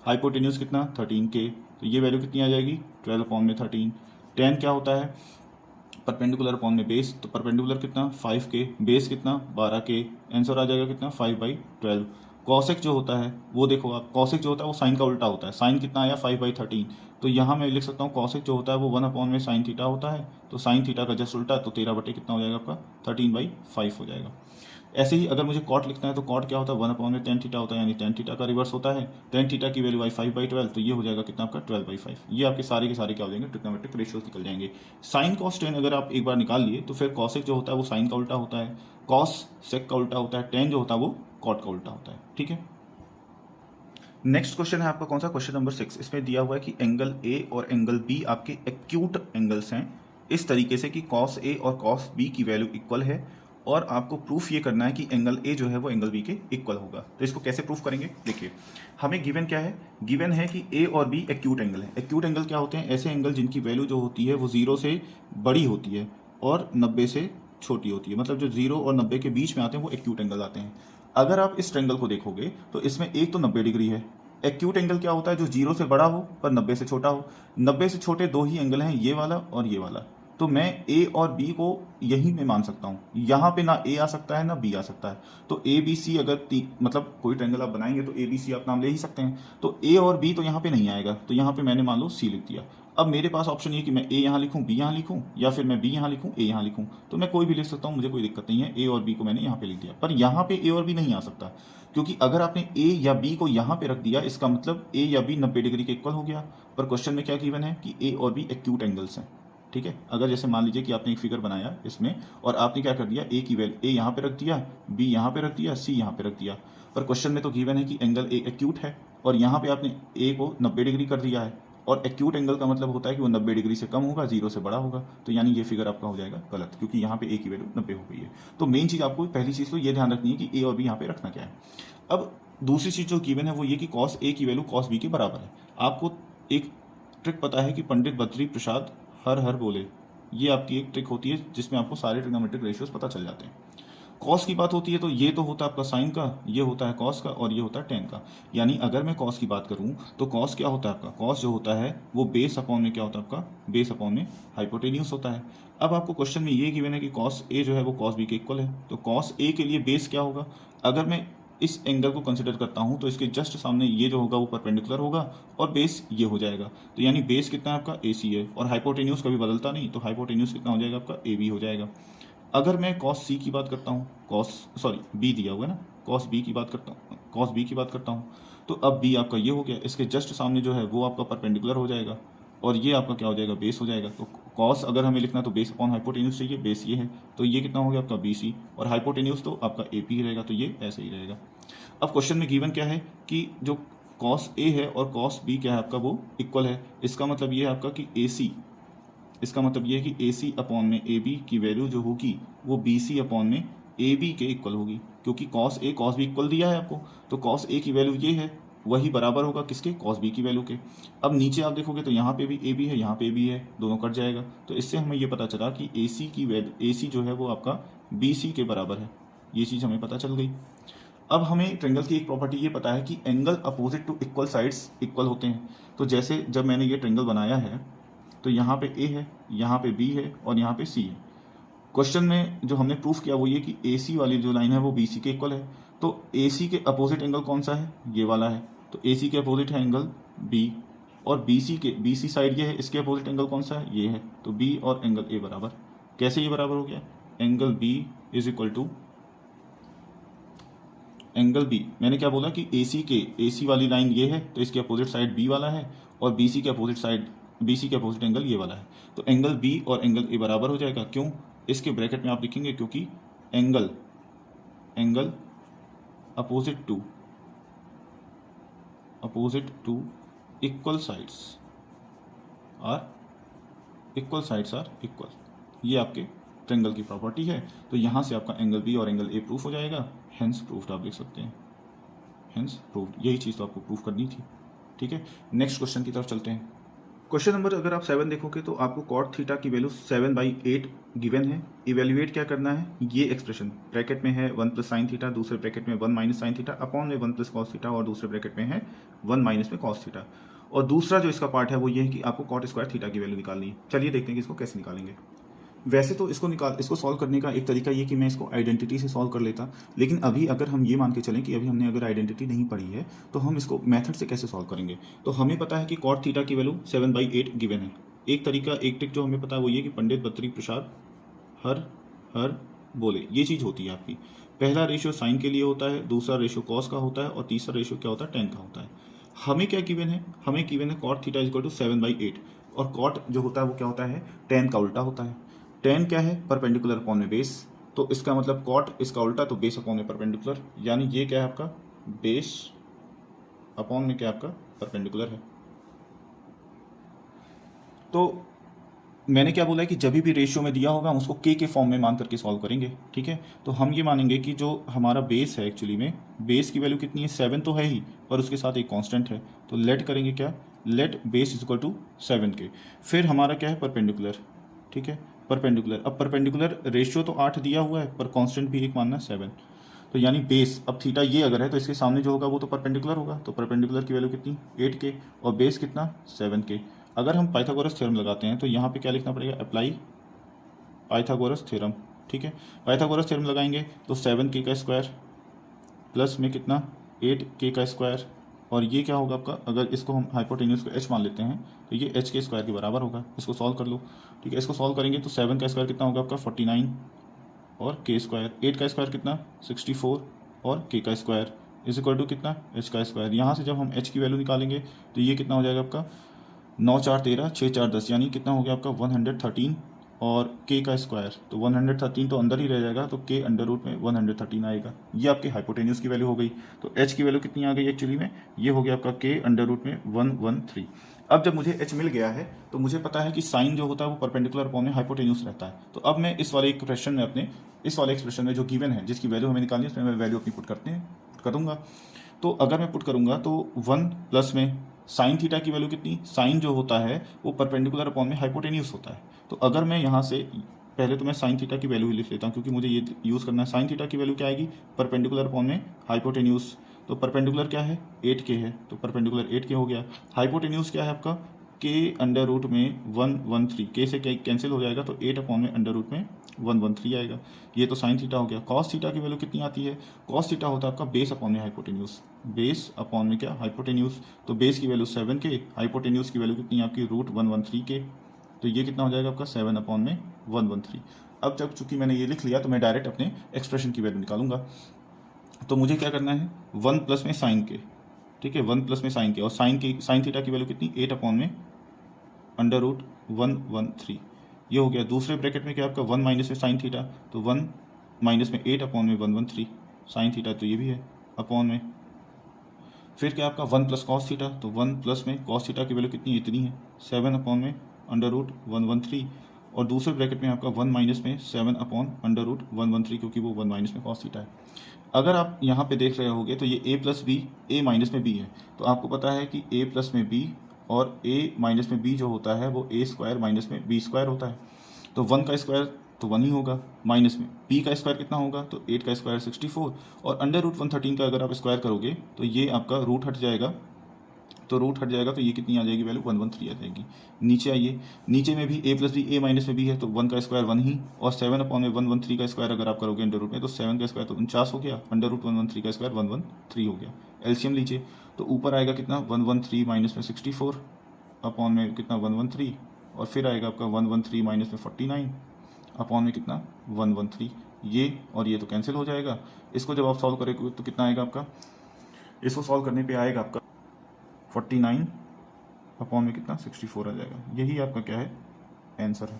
हाइपोटेन्यूज कितना 13K, तो ये वैल्यू कितनी आ जाएगी 12/13। टेन क्या होता है, परपेंडिकुलर अपॉन में बेस, तो परपेंडिकुलर कितना 5K, बेस कितना 12K, आंसर आ जाएगा कितना 5/12। कॉसेक जो होता है वो देखो आप, कॉसेक जो होता है वो साइन का उल्टा होता है। साइन कितना आया 5/13, तो यहाँ मैं लिख सकता हूँ कॉसेक जो होता है वो 1 में साइन थीटा होता है, तो साइन थीटा का जस्ट उल्टा, तो 13 कितना हो जाएगा आपका 13/5 हो जाएगा। ऐसे ही अगर मुझे कॉट लिखना है तो कॉट क्या होता है 1 में tan थीटा होता है, यानी tan थीटा का रिवर्स होता है। tan थीटा की वैल्यू आई 5/12, तो ये हो जाएगा कितना आपका 12/5। ये आपके सारे के सारे क्या हो जाएंगे, ट्रिग्नोमेट्रिक रेशियोज निकल जाएंगे। साइन कॉस टेन अगर आप एक बार निकाल लिए तो फिर कॉसेक जो होता है वो साइन का उल्टा होता है, कॉस सेक का उल्टा होता है, टेन जो होता है वो कॉट का उल्टा होता है। ठीक है। नेक्स्ट क्वेश्चन है आपका कौन सा, क्वेश्चन नंबर 6। इसमें दिया हुआ है कि एंगल ए और एंगल बी आपके एक्यूट एंगल्स हैं इस तरीके से कि कॉस ए और कॉस बी की वैल्यू इक्वल है, और आपको प्रूफ ये करना है कि एंगल ए जो है वो एंगल बी के इक्वल होगा। तो इसको कैसे प्रूफ करेंगे, देखिए हमें गिवन क्या है, गिवन है कि ए और बी एक्यूट एंगल है। एक्यूट एंगल क्या होते हैं, ऐसे एंगल जिनकी वैल्यू जो होती है वो 0 से बड़ी होती है और 90 से छोटी होती है, मतलब जो 0 और 90 के बीच में आते हैं वो एक्यूट एंगल आते हैं। अगर आप इस ट्रायंगल को देखोगे तो इसमें एक तो 90 डिग्री है। एक्यूट एंगल क्या होता है, जो 0 से बड़ा हो पर 90 से छोटा हो। 90 से छोटे दो ही एंगल हैं, ये वाला और ये वाला। तो मैं ए और बी को यहीं में मान सकता हूँ, यहाँ पे ना ए आ सकता है ना बी आ सकता है। तो ए बी सी अगर मतलब कोई ट्रायंगल आप बनाएंगे तो ए बी सी आप नाम ले ही सकते हैं। तो ए और बी तो यहाँ पे नहीं आएगा, तो यहाँ पे मैंने मान लो सी लिख दिया। अब मेरे पास ऑप्शन ये कि मैं ए यहाँ लिखूँ बी यहाँ लिखूँ, या फिर मैं बी यहाँ लिखूँ ए यहाँ लिखूँ। तो मैं कोई भी लिख सकता हूँ, मुझे कोई दिक्कत नहीं है। ए और बी को मैंने यहाँ पे लिख दिया, पर यहाँ पे ए और बी नहीं आ सकता, क्योंकि अगर आपने ए या बी को यहाँ पे रख दिया इसका मतलब ए या बी 90 डिग्री के इक्वल हो गया। पर क्वेश्चन में क्या गिवन है कि ए और बी एक्यूट एंगल्स हैं। ठीक है। अगर जैसे मान लीजिए कि आपने एक फिगर बनाया इसमें और आपने क्या कर दिया, ए की वैल्यू ए यहाँ पे रख दिया, बी यहाँ पे रख दिया, सी यहाँ पे रख दिया, पर क्वेश्चन में तो गिवन है कि एंगल ए एक्यूट है, और यहाँ पे आपने ए को 90 डिग्री कर दिया है, और एक्यूट एंगल का मतलब होता है कि वो 90 डिग्री से कम होगा, 0 से बड़ा होगा। तो यानी ये फिगर आपका हो जाएगा गलत, क्योंकि यहाँ पे ए की वैल्यू 90 हो गई है। तो मेन चीज़ आपको पहली चीज़ तो ये ध्यान रखनी है कि ए और बी यहाँ पे रखना क्या है। अब दूसरी चीज़ जो गिवन है वो ये कि कॉस ए की वैल्यू कॉस बी के बराबर है। आपको एक ट्रिक पता है कि पंडित बद्री प्रसाद हर हर बोले, ये आपकी एक ट्रिक होती है जिसमें आपको सारे ट्रिग्नोमेट्रिक रेशियोज पता चल जाते हैं। कॉस की बात होती है तो ये तो होता है आपका साइन का, ये होता है कॉस का, और ये होता है टेन का। यानी अगर मैं कॉस की बात करूं तो कॉस क्या होता है आपका, कॉस जो होता है वो बेस अपॉन में क्या होता है आपका, बेस अपॉन में हाइपोटेन्यूज होता है। अब आपको क्वेश्चन में ये गिवन है कि कॉस ए जो है वो कॉस बी के इक्वल है, तो कॉस ए के लिए बेस क्या होगा, अगर मैं इस एंगल को कंसिडर करता हूं तो इसके जस्ट सामने ये जो होगा वो परपेंडिकुलर होगा और बेस ये हो जाएगा। तो यानी बेस कितना है आपका ए सी है, और हाइपोटेन्यूज कभी बदलता नहीं, तो हाइपोटेन्यूज कितना हो जाएगा आपका ए बी हो जाएगा। अगर मैं कॉस सी की बात करता हूँ, बी दिया हुआ है ना, कॉस बी की बात करता हूँ, तो अब बी आपका ये हो गया, इसके जस्ट सामने जो है वो आपका परपेंडिकुलर हो जाएगा, और ये आपका क्या हो जाएगा, बेस हो जाएगा। तो कॉस अगर हमें लिखना तो बेस अपॉन हाइपोटेन्यूज चाहिए, बेस ये है, तो ये कितना हो गया आपका बी सी, और हाइपोटेन्यूज तो आपका ए पी रहेगा, तो ये ऐसे ही रहेगा। अब क्वेश्चन में गिवन क्या है कि जो कॉस ए है और कॉस बी क्या है आपका, वो इक्वल है। इसका मतलब ये है आपका कि ए सी, इसका मतलब ये है कि ए सी अपॉन में ए बी की वैल्यू जो होगी वो बी सी अपॉन में ए बी के इक्वल होगी, क्योंकि cos A cos B equal दिया है आपको, तो कॉस ए की वैल्यू ये है, वही बराबर होगा किसके, कॉस बी की वैल्यू के। अब नीचे आप देखोगे तो यहाँ पे भी ए बी है, यहाँ पे भी है, दोनों कट जाएगा। तो इससे हमें ये पता चला कि ए सी की वैल्यू, ए सी जो है वो आपका बी सी के बराबर है, ये चीज़ हमें पता चल गई। अब हमें ट्रायंगल की एक प्रॉपर्टी ये पता है कि angle opposite to equal sides इक्वल होते हैं। तो जैसे जब मैंने ये ट्रायंगल बनाया है तो यहाँ पे ए है, यहाँ पे बी है और यहाँ पे सी है। क्वेश्चन में जो हमने प्रूफ किया वो ये कि ए सी वाली जो लाइन है वो बी सी के इक्वल है। तो ए सी के अपोजिट एंगल कौन सा है, ये वाला है, तो ए सी के अपोजिट है एंगल बी, और बी सी साइड ये है, इसके अपोजिट एंगल कौन सा है, ये है। तो बी और एंगल ए बराबर, कैसे ये बराबर हो गया, angle B is equal to angle B, मैंने क्या बोला कि ए सी वाली लाइन ये है तो इसके अपोजिट साइड बी वाला है, और बी सी के अपोजिट एंगल ये वाला है। तो एंगल बी और एंगल ए बराबर हो जाएगा, क्यों, इसके ब्रैकेट में आप लिखेंगे क्योंकि angle opposite to equal sides are equal sides are equal, ये आपके ट्रेंगल की प्रॉपर्टी है। तो यहाँ से आपका एंगल बी और एंगल ए प्रूफ हो जाएगा, हेंस प्रूफ्ड आप लिख सकते हैं, हेंस प्रूफ्ड। यही चीज़ तो आपको प्रूफ करनी थी, ठीक है। नेक्स्ट क्वेश्चन की तरफ चलते हैं। क्वेश्चन नंबर अगर आप 7 देखोगे तो आपको कॉट थीटा की वैल्यू 7/8 गिवन है। इवेल्युएट क्या करना है, ये एक्सप्रेशन ब्रैकेट में है 1 प्लस साइन थीटा, दूसरे ब्रैकेट में 1 माइनस साइन थीटा अपॉन में 1 प्लस कॉस थीटा, और दूसरे ब्रैकेट में है 1 माइनस में कॉस थीटा। और दूसरा जो इसका पार्ट है वो ये है कि आपको कॉट स्क्वायर थीटा की वैल्यू निकालनी है। चलिए देखते हैं कि इसको कैसे निकालेंगे। वैसे तो इसको सॉल्व करने का एक तरीका ये कि मैं इसको आइडेंटिटी से सॉल्व कर लेता, लेकिन अभी अगर हम ये मान के चलें कि अभी हमने अगर आइडेंटिटी नहीं पढ़ी है तो हम इसको मेथड से कैसे सॉल्व करेंगे। तो हमें पता है कि कॉट थीटा की वैल्यू 7/8 गिवन है। एक तरीका, एक ट्रिक जो हमें पता है वो ये कि पंडित बत्री प्रसाद हर हर बोले, ये चीज़ होती है आपकी। पहला रेशियो साइन के लिए होता है, दूसरा रेशियो कॉस का होता है, और तीसरा रेशियो क्या होता है, टेन का होता है। हमें क्या गिवन है, हमें गिवन है कॉट थीटा इक्वल टू 7/8, और कॉट जो होता है वो क्या होता है, टेन का उल्टा होता है। टेन क्या है, परपेंडिकुलर अपॉन में बेस, तो इसका मतलब कॉट इसका उल्टा, तो बेस अपॉन में परपेंडिकुलर, यानी ये क्या है आपका बेस अपॉन में क्या आपका परपेंडिकुलर है। तो मैंने क्या बोला है कि जब भी रेशियो में दिया होगा हम उसको के फॉर्म में मान करके सॉल्व करेंगे, ठीक है। तो हम ये मानेंगे कि जो हमारा बेस है, एक्चुअली में बेस की वैल्यू कितनी है, 7 तो है ही, पर उसके साथ एक कांस्टेंट है। तो लेट करेंगे क्या, let base is equal to 7 K. फिर हमारा क्या है, परपेंडिकुलर, ठीक है, परपेंडिकुलर। अब परपेंडिकुलर रेशियो तो 8 दिया हुआ है, पर कांस्टेंट भी एक मानना 7। तो यानी बेस, अब थीटा ये अगर है तो इसके सामने जो होगा वो तो परपेंडिकुलर होगा, तो परपेंडिकुलर की वैल्यू कितनी 8 के, और बेस कितना 7 के। अगर हम पाइथागोरस थ्योरम लगाते हैं तो यहाँ पे क्या लिखना पड़ेगा, अप्लाई पाइथागोरस थ्योरम, ठीक है। पाइथागोरस थ्योरम लगाएंगे तो 7k का स्क्वायर प्लस में कितना 8k का स्क्वायर, और ये क्या होगा आपका, अगर इसको हम हाइपोटेन्यूज को h मान लेते हैं तो ये h के स्क्वायर के बराबर होगा। इसको सॉल्व कर लो, ठीक है। इसको सॉल्व करेंगे तो 7 का स्क्वायर कितना होगा आपका 49, और k स्क्वायर, 8 का स्क्वायर कितना 64, और k का स्क्वायर इज इक्वल टू कितना h का स्क्वायर। यहाँ से जब हम h की वैल्यू निकालेंगे तो ये कितना हो जाएगा आपका 9 4 13, 6 4 10, यानी कितना हो गया आपका 113, और k का स्क्वायर तो 113 तो अंदर ही रह जाएगा, तो k अंडर रूट में 113 आएगा। ये आपकी हाइपोटेन्यूज की वैल्यू हो गई। तो h की वैल्यू कितनी आ गई एक्चुअली में, ये हो गया आपका k अंडर रूट में 113। अब जब मुझे h मिल गया है तो मुझे पता है कि साइन जो होता है वो परपेंडिकुलर अपॉन में हाइपोटेन्यूज रहता है। तो अब मैं इस वाले एक्सप्रेशन में, अपने इस वाले एक्सप्रेशन में जो गिवन है, जिसकी वैल्यू हमें निकालनी है, उसमें मैं वैल्यू अपनी पुट करूँगा। तो अगर मैं पुट करूँगा तो 1 प्लस में साइन थीटा की वैल्यू कितनी, साइन जो होता है वो परपेंडिकुलर अपॉन में हाइपोटेन्यूज होता है। तो अगर मैं यहाँ से पहले तो मैं साइन थीटा की वैल्यू ही लिख लेता हूँ, क्योंकि मुझे ये यूज़ करना है। साइन थीटा की वैल्यू क्या आएगी, परपेंडिकुलर अपॉन में हाइपोटेन्यूज। तो परपेंडिकुलर क्या है 8k है, तो परपेंडिकुलर 8k हो गया। हाइपोटेन्यूज क्या है आपका k अंडर रूट में 113, k से कैंसिल हो जाएगा तो 8 अपॉन में अंडर रूट में 113 आएगा। ये तो साइन थीटा हो गया। कॉस थीटा की वैल्यू कितनी आती है, कॉस थीटा होता है आपका बेस अपॉन में हाइपोटेन्यूज, बेस अपॉन में क्या हाइपोटेन्यूज। तो बेस की वैल्यू 7k, हाइपोटेन्यूज की वैल्यू कितनी है आपकी रूट 113k, तो ये कितना हो जाएगा आपका 7 अपॉन में 113। अब जब चूंकि मैंने ये लिख लिया तो मैं डायरेक्ट अपने एक्सप्रेशन की वैल्यू निकालूंगा। तो मुझे क्या करना है, 1 प्लस में साइन के, ठीक है, 1 प्लस में साइन के, और साइन थीटा की वैल्यू कितनी 8 अपॉन में अंडर रूट 113, ये हो गया। दूसरे ब्रैकेट में क्या आपका 1 माइनस में साइन थीटा, तो 1 माइनस में 8 अपॉन में 113 साइन थीटा, तो ये भी है अपॉन में। फिर क्या आपका 1 प्लस कॉस थीटा, तो 1 प्लस में कॉस थीटा की वैल्यू कितनी इतनी है 7 अपॉन में अंडर रूट 113, और दूसरे ब्रैकेट में आपका 1 माइनस में 7 अपॉन अंडर रूट 113, क्योंकि वो 1 माइनस में कॉस थीटा है। अगर आप यहाँ पे देख रहे होगे तो ये a plus B, A minus में बी है। तो आपको पता है कि a प्लस में b और a माइनस में b जो होता है वो a स्क्वायर माइनस में b स्क्वायर होता है। तो 1 का स्क्वायर तो 1 ही होगा, माइनस में b का स्क्वायर कितना होगा, तो 8 का स्क्वायर 64, और अंडर रूट 113 का अगर आप स्क्वायर करोगे तो ये आपका रूट हट जाएगा, तो रूट हट जाएगा तो ये कितनी आ जाएगी वैल्यू 113 आ जाएगी। नीचे आइए, नीचे में भी a plus B, A minus में बी है, तो 1 का स्क्वायर 1 ही, और 7 अपॉन में 113 का स्क्वायर अगर आप करोगे अंडर रूट में, तो 7 का स्क्वायर तो 49 हो गया, अंडर रूट 113 का स्क्वायर 113 हो गया। एलसीएम लीजिए तो ऊपर आएगा कितना 113 माइनस में 64 अपॉन में कितना 113, और फिर आएगा आपका 113 माइनस में 49 अपॉन में कितना 113, ये और ये तो कैंसिल हो जाएगा। इसको जब आप सॉल्व करेंगे तो कितना आएगा आपका, इसको सॉल्व करने पे आएगा आपका 49 अपॉन में कितना 64 आ जाएगा। यही आपका क्या है आंसर है।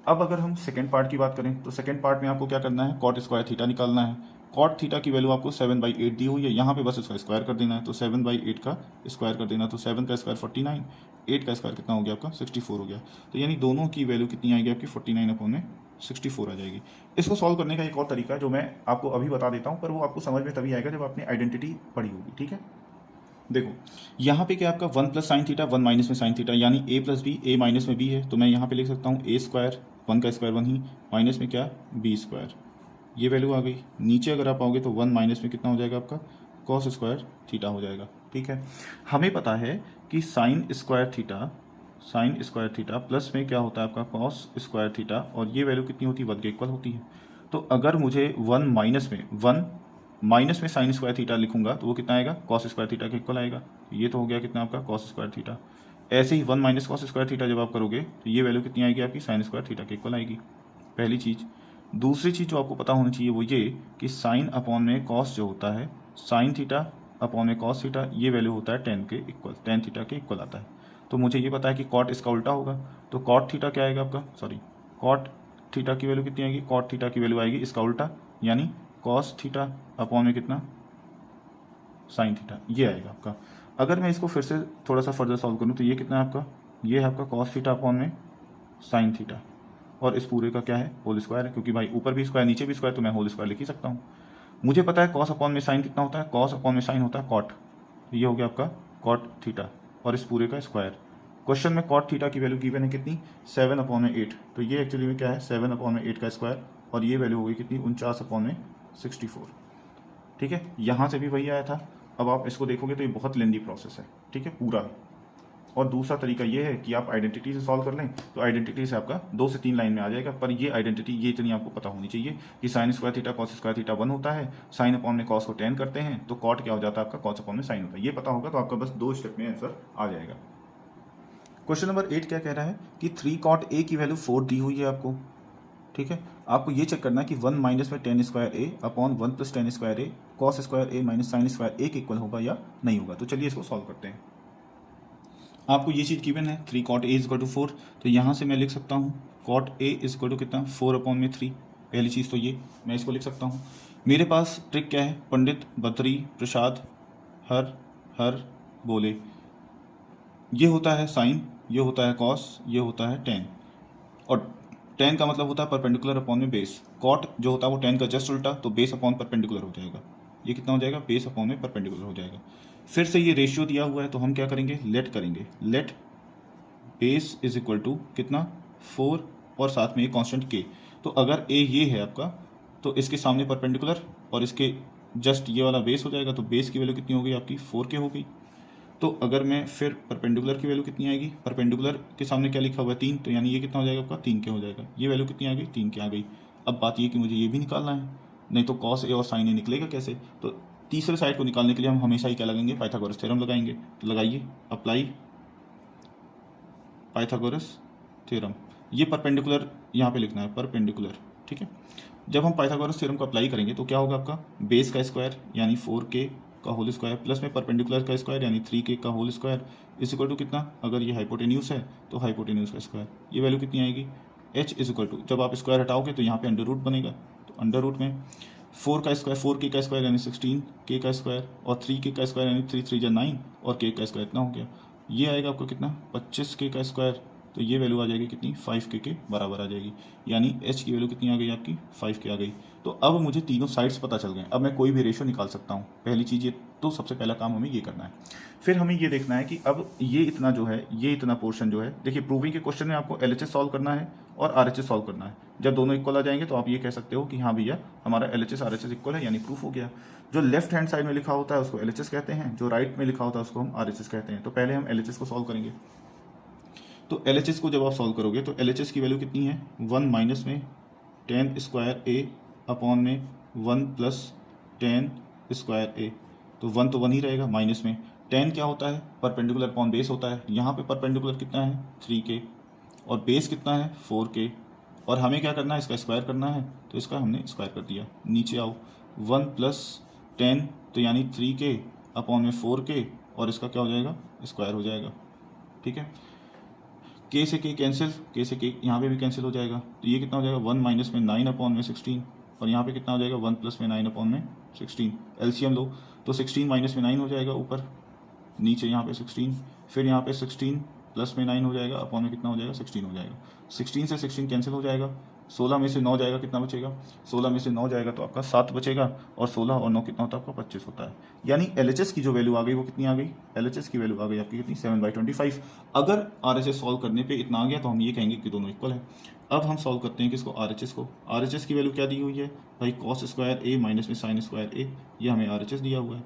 अब अगर हम सेकेंड पार्ट की बात करें तो सेकेंड पार्ट में आपको क्या करना है, कॉट स्क्वायर थीटा निकालना है। कॉट थीटा की वैल्यू आपको 7/8 दी हुई है, यहाँ पे बस इसका स्क्वायर कर देना है, तो 7/8 का स्क्वायर कर देना, तो 7 का स्क्वायर 49, 8 का स्क्वायर कितना हो गया आपका 64 हो गया। तो यानी दोनों की वैल्यू कितनी आएगी आपकी 49/64 आ जाएगी। इसको सॉल्व करने का एक और तरीका जो मैं आपको अभी बता देता हूँ, पर वो आपको समझ में तभी आएगा जब आपने आइडेंटिटी पढ़ी होगी, ठीक है। देखो यहाँ पे क्या आपका 1 प्लस साइन थीटा 1 माइनस में साइन थीटा, यानी a plus B, a minus में b है, तो मैं यहाँ पे लिख सकता हूँ a स्क्वायर, 1 का स्क्वायर 1 ही, माइनस में क्या b स्क्वायर, ये वैल्यू आ गई। नीचे अगर आप आओगे तो 1 माइनस में कितना हो जाएगा आपका कॉस स्क्वायर थीटा हो जाएगा, ठीक है। हमें पता है कि साइन स्क्वायर थीटा प्लस में क्या होता है आपका कॉस स्क्वायर थीटा, और ये वैल्यू कितनी होती है 1 के इक्वल होती है। तो अगर मुझे 1 माइनस में साइन स्क्वायर थीटा लिखूंगा तो वो कितना आएगा कॉस स्क्वायर थीटा के इक्वल आएगा। ये तो हो गया कितना आपका कॉस स्क्वायर थीटा। ऐसे ही 1 माइनस कॉस स्क्वायर थीटा जब आप करोगे तो ये वैल्यू कितनी आएगी आपकी साइन स्क्वायर थीटा के इक्वल आएगी, पहली चीज़। दूसरी चीज़ जो आपको पता होनी चाहिए वो ये कि साइन अपॉन में कॉस जो होता है, साइन थीटा अपॉन में कॉस थीटा, ये वैल्यू होता है टेन थीटा के इक्वल आता है। तो मुझे ये पता है कि कॉट इसका उल्टा होगा, तो कॉट थीटा क्या आएगा आपका, कॉट थीटा की वैल्यू कितनी आएगी, कॉट थीटा की वैल्यू आएगी इसका उल्टा, यानी कॉस थीटा अपॉन में कितना साइन थीटा, ये आएगा आपका। अगर मैं इसको फिर से थोड़ा सा फर्दर सॉल्व करूँ तो ये कितना है आपका, ये है आपका कॉस थीटा अपॉन में साइन थीटा, और इस पूरे का क्या है होल स्क्वायर है, क्योंकि भाई ऊपर भी स्क्वायर नीचे भी स्क्वायर, तो मैं होल स्क्वायर लिख ही सकता हूँ। मुझे पता है कॉस अपॉन में साइन कितना होता है, कॉस अपॉन में साइन होता है कॉट, ये हो गया आपका कॉट थीटा, और इस पूरे का स्क्वायर। क्वेश्चन में कॉट थीटा की वैल्यू गिवन है कितनी 7/8, तो ये एक्चुअली में क्या है 7/8 का स्क्वायर, और ये वैल्यू होगी कितनी 49/64, ठीक है। यहाँ से भी वही आया था। अब आप इसको देखोगे तो ये बहुत लेंदी प्रोसेस है, ठीक है पूरा। और दूसरा तरीका ये है कि आप आइडेंटिटी से सॉल्व कर लें, तो आइडेंटिटी से आपका 2 से 3 लाइन में आ जाएगा। पर ये आइडेंटिटी ये इतनी आपको पता होनी चाहिए कि sine square theta cos square theta 1 होता है, साइन अपॉन में कॉस को tan करते हैं तो कॉट क्या हो जाता है आपका कॉस अपॉन में साइन होता है। ये पता होगा तो आपका बस 2 स्टेप में आंसर आ जाएगा। क्वेश्चन नंबर 8 क्या कह रहा है कि 3 cot a की वैल्यू 4 दी हुई है आपको, ठीक है। आपको ये चेक करना है कि 1 माइनस में tan स्क्वायर ए अपॉन 1 प्लस tan स्क्वायर ए कॉस स्क्वायर ए माइनस साइन स्क्वायर ए के इक्वल होगा या नहीं होगा। तो चलिए इसको सॉल्व करते हैं। आपको ये चीज़ गिवन है 3 cot a is equal to 4, तो यहाँ से मैं लिख सकता हूँ cot a is equal to कितना 4/3। पहली चीज़ तो ये मैं इसको लिख सकता हूँ। मेरे पास ट्रिक क्या है, पंडित बद्री प्रसाद हर बोले, ये होता है साइन, ये होता है कॉस, ये होता है tan, और tan का मतलब होता है परपेंडिकुलर अपॉन में बेस। cot जो होता है वो tan का जस्ट उल्टा, तो बेस अपॉन परपेंडिकुलर हो जाएगा। ये कितना हो जाएगा बेस अपॉन में परपेंडिकुलर हो जाएगा। फिर से ये रेशियो दिया हुआ है तो हम क्या करेंगे लेट करेंगे, let base is equal to कितना 4 और साथ में ये कांस्टेंट k। तो अगर a ये है आपका तो इसके सामने परपेंडिकुलर और इसके जस्ट ये वाला बेस हो जाएगा, तो बेस की वैल्यू कितनी हो गई आपकी 4k हो गई। तो अगर मैं फिर परपेंडिकुलर की वैल्यू कितनी आएगी, परपेंडिकुलर के सामने क्या लिखा हुआ है 3, तो यानी ये कितना हो जाएगा आपका 3k हो जाएगा। ये वैल्यू कितनी आ गई 3k आ गई। अब बात ये कि मुझे ये भी निकालना है, नहीं तो कॉस ए और साइन ए निकलेगा कैसे। तो तीसरे साइड को निकालने के लिए हम हमेशा ही क्या लगाएंगे पाइथागोरस थ्योरम लगाएंगे। तो लगाइए अप्लाई पाइथागोरस थ्योरम। ये परपेंडिकुलर यहाँ पे लिखना है परपेंडिकुलर, ठीक है। जब हम पाइथागोरस थ्योरम को अप्लाई करेंगे तो क्या होगा आपका बेस का स्क्वायर यानी 4k का होल स्क्वायर प्लस में परपेंडिकुलर का स्क्वायर यानी 3k का whole square is equal to कितना, अगर ये हाइपोटेन्यूज है तो हाइपोटेन्यूज का स्क्वायर। ये वैल्यू कितनी आएगी h इज इक्वल टू, जब आप स्क्वायर हटाओगे तो यहाँ पे अंडर रूट बनेगा, तो अंडर रूट में 4 का स्क्वायर 4k का स्क्वायर यानी 16k का स्क्वायर और 3k का स्क्वायर यानी 3 3 9 और k का स्क्वायर इतना हो गया। ये आएगा आपको कितना 25k का स्क्वायर, तो ये वैल्यू आ जाएगी कितनी 5k के बराबर आ जाएगी, यानी h की वैल्यू कितनी आ गई आपकी 5k आ गई। तो अब मुझे तीनों साइड्स पता चल गए, अब मैं कोई भी रेशियो निकाल सकता हूँ। पहली चीज़ ये, तो सबसे पहला काम हमें ये करना है। फिर हमें ये देखना है कि अब ये इतना जो है, ये इतना पोर्शन जो है, देखिए प्रूविंग के क्वेश्चन में आपको LHS सॉल्व करना है और RHS सॉल्व करना है। जब दोनों इक्वल आ जाएंगे तो आप ये कह सकते हो कि हाँ भैया हमारा LHS RHS इक्वल है, यानी प्रूफ हो गया। जो लेफ्ट हैंड साइड में लिखा होता है उसको LHS कहते हैं, जो राइट में लिखा होता है उसको हम RHS कहते हैं। तो पहले हम LHS को सॉल्व करेंगे। तो LHS को जब आप सॉल्व करोगे तो LHS की वैल्यू कितनी है 1 माइनस में tan स्क्वायर a अपॉन में 1 प्लस tan स्क्वायर a, तो 1 तो 1 ही रहेगा, माइनस में tan क्या होता है परपेंडिकुलर अपॉन बेस होता है। यहाँ पे परपेंडिकुलर कितना है 3k और बेस कितना है 4k, और हमें क्या करना है इसका स्क्वायर करना है, तो इसका हमने स्क्वायर कर दिया। नीचे आओ 1 प्लस tan तो यानी 3k अपॉन में 4k और इसका क्या हो जाएगा स्क्वायर हो जाएगा, ठीक है। k से k कैंसिल, k से k यहाँ पे भी कैंसिल हो जाएगा, तो ये कितना हो जाएगा 1 माइनस में 9 अपॉन में 16 और यहाँ पे कितना हो जाएगा 1 प्लस में 9 अपॉन में 16। एलसीएम लो तो 16 माइनस में 9 हो जाएगा ऊपर, नीचे यहाँ पे 16, फिर यहाँ पे 16 प्लस में 9 हो जाएगा, अपॉन में कितना हो जाएगा 16 हो जाएगा। 16 से 16 कैंसिल हो जाएगा, 16 में से 9 जाएगा, कितना बचेगा, 16 में से 9 जाएगा तो आपका 7 बचेगा, और 16 और 9 कितना होता है आपका 25 होता है। यानी LHS की जो वैल्यू आ गई वो कितनी आ गई, LHS की वैल्यू आ गई आपकी कितनी 7/25। अगर RHS सॉल्व करने पे इतना आ गया तो हम ये कहेंगे कि दोनों इक्वल है। अब हम सॉल्व करते हैं किसको, RHS को। RHS की वैल्यू क्या दी हुई है भाई, cos स्क्वायर a माइनस में sin स्क्वायर a, ये हमें RHS दिया हुआ है।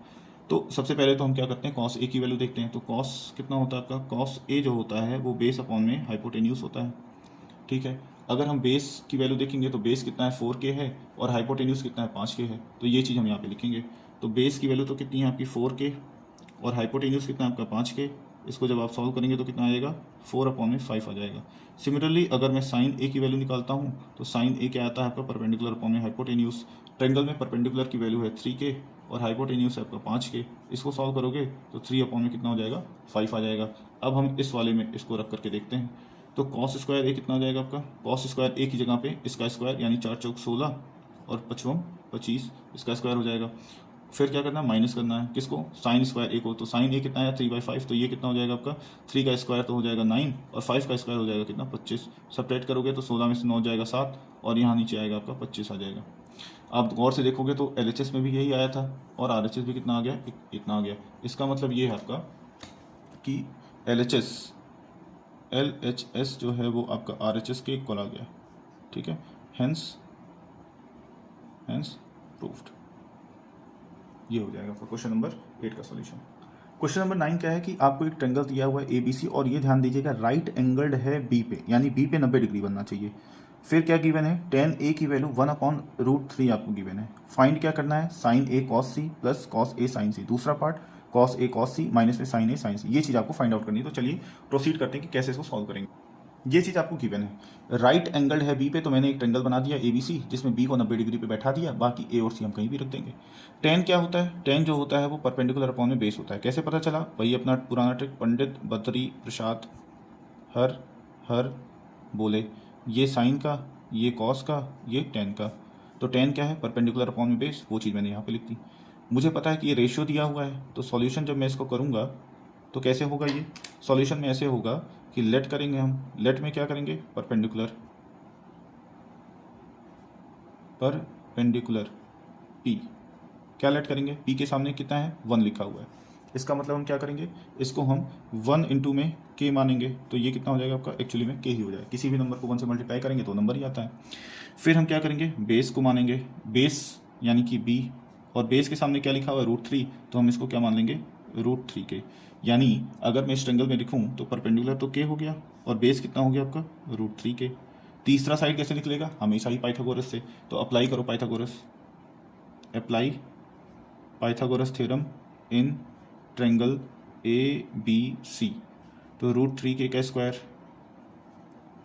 तो सबसे पहले तो हम क्या करते हैं, cos a की वैल्यू देखते हैं। तो cos कितना होता है आपका, cos a जो होता है वो बेस अपॉन में हाइपोटेन्यूज होता है, ठीक है। अगर हम बेस की वैल्यू देखेंगे तो बेस कितना है 4k है, और हाइपोटेन्यूज कितना है 5k है, तो ये चीज़ हम यहाँ पे लिखेंगे। तो बेस की वैल्यू तो कितनी है आपकी 4k, और हाइपोटेन्यूज कितना है आपका 5k। इसको जब आप सॉल्व करेंगे तो कितना आएगा 4/5 आ जाएगा। सिमिलरली अगर मैं साइन a की वैल्यू निकालता हूँ तो साइन a क्या आता है आपका परपेंडिकुलर अपॉन में हाइपोटेन्यूज। ट्रायंगल में परपेंडिकुलर की वैल्यू है 3k और हाइपोटेन्यूज है आपका 5k। इसको सॉल्व करोगे तो 3 अपॉन में कितना हो जाएगा 5 आ जाएगा। अब हम इस वाले में इसको रख करके देखते हैं। तो कॉस स्क्वायर a कितना हो जाएगा आपका, कॉस स्क्वायर a की जगह पे इसका स्क्वायर यानी 4 चौक 16 और 5 25, इसका स्क्वायर हो जाएगा। फिर क्या करना है, माइनस करना है किसको, साइन स्क्वायर a को। तो साइन a कितना है 3/5, तो ये कितना हो जाएगा आपका 3 का स्क्वायर तो हो जाएगा 9, और 5 का स्क्वायर हो जाएगा कितना 25। सब्ट्रैक्ट करोगे तो 16 में से 9 जाएगा 7, और यहाँ नीचे आएगा आपका 25 आ जाएगा। आप गौर से देखोगे तो LHS में भी यही आया था, और RHS भी कितना आ गया, इतना आ गया। इसका मतलब ये है आपका कि LHS जो है वो आपका RHS के इक्वल आ गया, ठीक है। Hence proved. ये हो जाएगा आपका क्वेश्चन नंबर 8 का सॉल्यूशन। क्वेश्चन नंबर 9 क्या है कि आपको एक ट्रायंगल दिया हुआ है ABC, और ये ध्यान दीजिएगा राइट एंगल्ड है B पे, यानी B पे 90 डिग्री बनना चाहिए। फिर क्या गिवन है, tan A की वैल्यू 1/√3 आपको गिवन है। फाइंड क्या करना है, sin A cos C plus cos A sin C। दूसरा part cos A cos C minus में sin A sin C। ये चीज़ आपको फाइंड आउट करनी है। तो चलिए प्रोसीड करते हैं कि कैसे इसको सॉल्व करेंगे। ये चीज़ आपको गिवन है, राइट एंगल है B पे, तो मैंने एक ट्रायंगल बना दिया ABC जिसमें B को 90 डिग्री पे बैठा दिया, बाकी A और C हम कहीं भी रख देंगे। tan क्या होता है, tan जो होता है वो परपेंडिकुलर अपॉन में बेस होता है। कैसे पता चला, वही अपना पुराना ट्रिक, पंडित बद्री प्रसाद हर बोले, ये साइन का, ये कॉस का, ये tan का। तो tan क्या है, परपेंडिकुलर अपॉन में बेस, वो चीज़ मैंने यहाँ पे लिख दी। मुझे पता है कि ये रेशियो दिया हुआ है, तो सॉल्यूशन जब मैं इसको करूँगा तो कैसे होगा, ये सॉल्यूशन में ऐसे होगा कि लेट करेंगे हम, लेट में क्या करेंगे, परपेंडिकुलर P, क्या लेट करेंगे, P के सामने कितना है 1 लिखा हुआ है। इसका मतलब हम क्या करेंगे, इसको हम 1 इंटू में K मानेंगे, तो ये कितना हो जाएगा आपका, एक्चुअली में K ही हो जाएगा। किसी भी नंबर को 1 से मल्टीप्लाई करेंगे तो नंबर ही आता है। फिर हम क्या करेंगे, बेस को मानेंगे, बेस यानी कि B, और बेस के सामने क्या लिखा हुआ है √3, तो हम इसको क्या मान लेंगे √3K। यानी अगर मैं इस ट्रायंगल में लिखूं तो परपेंडिकुलर तो K हो गया, और बेस कितना हो गया आपका √3K। तीसरा साइड कैसे निकलेगा, हमेशा ही पाइथागोरस से। तो अप्लाई करो Pythagoras, apply Pythagoras theorem in triangle ABC। तो √3K का स्क्वायर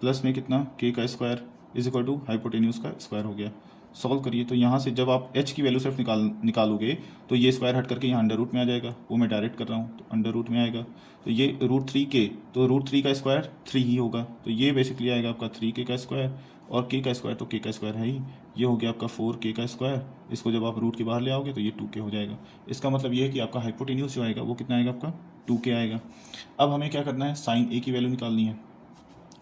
प्लस में कितना K का square is equal to hypotenuse का स्क्वायर हो गया। सॉल्व करिए तो यहाँ से जब आप h की वैल्यू सिर्फ निकालोगे तो ये स्क्वायर हट करके यहाँ अंडर रूट में आ जाएगा, वो मैं डायरेक्ट कर रहा हूँ तो अंडर रूट में आएगा। तो ये √3K, तो √3 का स्क्वायर 3 ही होगा, तो ये बेसिकली आएगा आपका 3K का स्क्वायर, और K का स्क्वायर तो K का स्क्वायर है ही, ये हो गया आपका 4K का स्क्वायर। इसको जब आप रूट के बाहर ले आओगे तो ये 2K हो जाएगा। इसका मतलब ये है कि आपका हाइपोटेन्यूज जो आएगा वो कितना आएगा आपका 2K आएगा। अब हमें क्या करना है, साइन A की वैल्यू निकालनी है,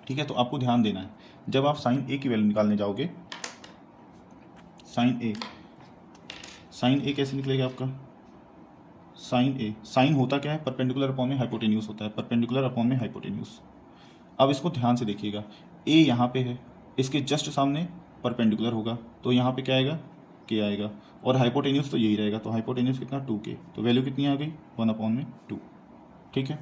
ठीक है। तो आपको ध्यान देना है, जब आप साइन A की वैल्यू निकालने जाओगे, साइन A कैसे निकलेगा आपका, साइन A, साइन होता क्या है, परपेंडिकुलर अपॉन में हाइपोटेन्यूज होता है, परपेंडिकुलर अपॉन में हाइपोटेन्यूज। अब इसको ध्यान से देखिएगा, A यहाँ पे है, इसके जस्ट सामने परपेंडिकुलर होगा, तो यहाँ पे क्या आएगा K आएगा, और हाइपोटेन्यूज तो यही रहेगा, तो हाइपोटेन्यूज कितना 2K, तो वैल्यू कितनी आ गई 1/2, ठीक है।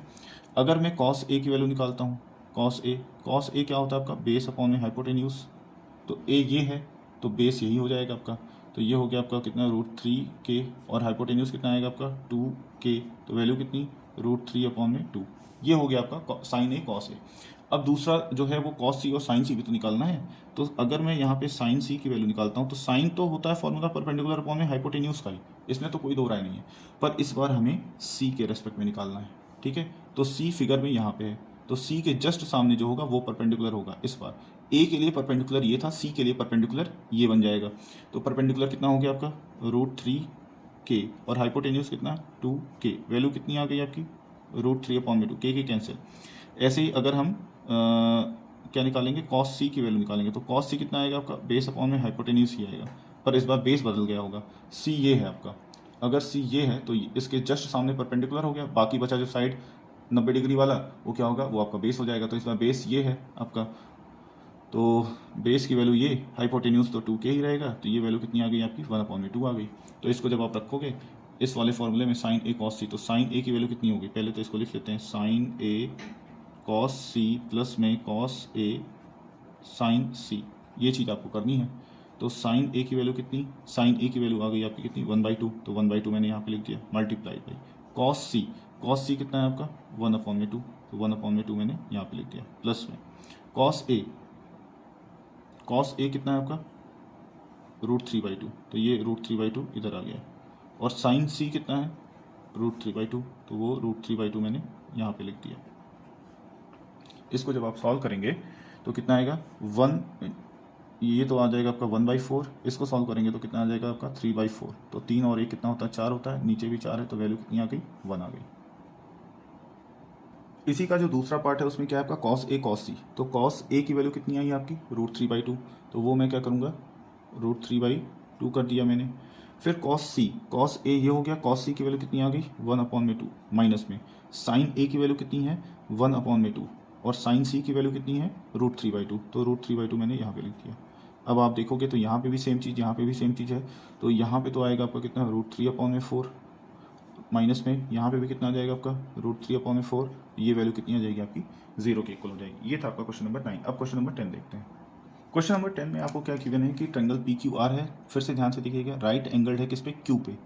अगर मैं cos A की वैल्यू निकालता हूँ, cos A क्या होता है आपका बेस अपॉन में हाइपोटेन्यूज, तो A ये है तो बेस यही हो जाएगा आपका, तो ये हो गया आपका कितना √3K, और हाइपोटेन्यूज कितना आएगा आपका 2K, तो वैल्यू कितनी √3/2। ये हो गया आपका साइन A cos A। अब दूसरा जो है वो cos C और साइन C भी तो निकालना है। तो अगर मैं यहाँ पे साइन C की वैल्यू निकालता हूँ तो साइन तो होता है फॉर्मूला परपेंडिकुलर अपॉन में हाइपोटेन्यूज का ही, इसमें तो कोई दो राय नहीं है, पर इस बार हमें C के रेस्पेक्ट में निकालना है, ठीक है। तो C फिगर में यहाँ पे है, तो C के जस्ट सामने जो होगा वो परपेंडिकुलर होगा। इस बार A के लिए परपेंडिकुलर ये था, C के लिए परपेंडिकुलर ये बन जाएगा। तो परपेंडिकुलर कितना हो गया आपका √3K, और हाइपोटेन्यूज कितना 2K, वैल्यू कितनी आ गई आपकी √3/2, K कैंसिल। ऐसे ही अगर हम क्या निकालेंगे, कॉस सी की वैल्यू निकालेंगे, तो कॉस सी कितना आएगा आपका, बेस अपॉन में हाइपोटेन्यूज ही आएगा, पर इस बार बेस बदल गया होगा। सी ये है आपका, अगर सी ये है तो इसके जस्ट सामने परपेंडिकुलर हो गया, बाकी बचा जो साइड 90 डिग्री वाला वो क्या होगा, वो आपका बेस हो जाएगा। तो इस बार बेस ये है आपका, तो बेस की वैल्यू ये, हाइपोटेन्यूज तो 2k ही रहेगा, तो ये वैल्यू कितनी आ गई आपकी, 1/2 आ गई। तो इसको जब आप रखोगे इस वाले फॉर्मूले में साइन ए कॉस सी, तो साइन ए की वैल्यू कितनी होगी, पहले तो इसको लिख लेते हैं, साइन ए कॉस सी प्लस में कॉस ए साइन सी, ये चीज़ आपको करनी है। तो साइन ए की वैल्यू कितनी, साइन ए की वैल्यू आ गई आपकी कितनी, 1/2, तो 1/2 मैंने यहाँ पे लिख दिया, multiplied by cos C, cos C कितना है आपका 1/2, तो 1/2 मैंने यहाँ पे लिख दिया, प्लस में कॉस ए, कॉस ए कितना है आपका √3/2, तो ये √3/2 इधर आ गया, और साइन सी कितना है √3/2, तो वो √3/2 मैंने यहाँ पे लिख दिया। इसको जब आप सॉल्व करेंगे तो कितना आएगा 1, ये तो आ जाएगा आपका 1/4, इसको सॉल्व करेंगे तो कितना आ जाएगा आपका 3/4, तो 3 और 1 कितना होता है 4 होता है, नीचे भी 4 है, तो वैल्यू कितनी आ गई 1 आ गई। इसी का जो दूसरा पार्ट है उसमें क्या है आपका कॉस ए कॉस सी, तो कॉस ए की वैल्यू कितनी आई आपकी √3/2, तो वो मैं क्या करूँगा √3/2 कर दिया मैंने। फिर कॉस सी, कॉस ए ये हो गया, कॉस सी की वैल्यू कितनी आ गई 1/2, माइनस में साइन ए की वैल्यू कितनी है 1/2, और साइन सी की वैल्यू कितनी है √3/2, तो √3/2 मैंने यहाँ पे लिख दिया। अब आप देखोगे तो यहाँ पे भी सेम चीज़, यहाँ पे भी सेम चीज़ है, तो यहाँ पे तो आएगा आपका कितना √3/4, माइनस में यहाँ पे भी कितना आ जाएगा आपका √3/4, ये वैल्यू कितनी आ जाएगी आपकी 0 के इक्वल हो जाएगी। ये था आपका क्वेश्चन नंबर 9। अब क्वेश्चन नंबर 10 देखते हैं। क्वेश्चन नंबर 10 में आपको क्या गिवन है कि ट्रायंगल PQR है, फिर से ध्यान से देखिएगा, राइट एंगल्ड है किस पे, Q पे,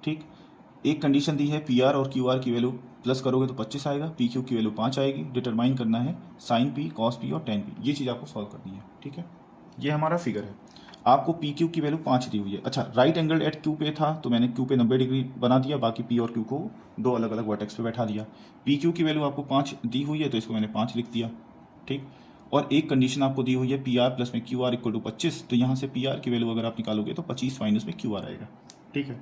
ठीक। एक कंडीशन दी है PR और QR की वैल्यू प्लस करोगे तो 25 आएगा, PQ की वैल्यू 5 आएगी, डिटरमाइन करना है साइन P, कॉस P और tan P, ये चीज़ आपको सॉल्व करनी है, ठीक है। ये हमारा फिगर है, आपको PQ की वैल्यू 5 दी हुई है। अच्छा, राइट एंगल एट Q पे था तो मैंने Q पे 90 डिग्री बना दिया, बाकी P और Q को दो अलग अलग वर्टेक्स पे बैठा दिया। PQ की वैल्यू आपको 5 दी हुई है तो इसको मैंने 5 लिख दिया, ठीक। और एक कंडीशन आपको दी हुई है PR प्लस में QR इक्वल टू 25, तो यहाँ से PR की वैल्यू अगर आप निकालोगे तो 25 माइनस में QR आएगा, ठीक है।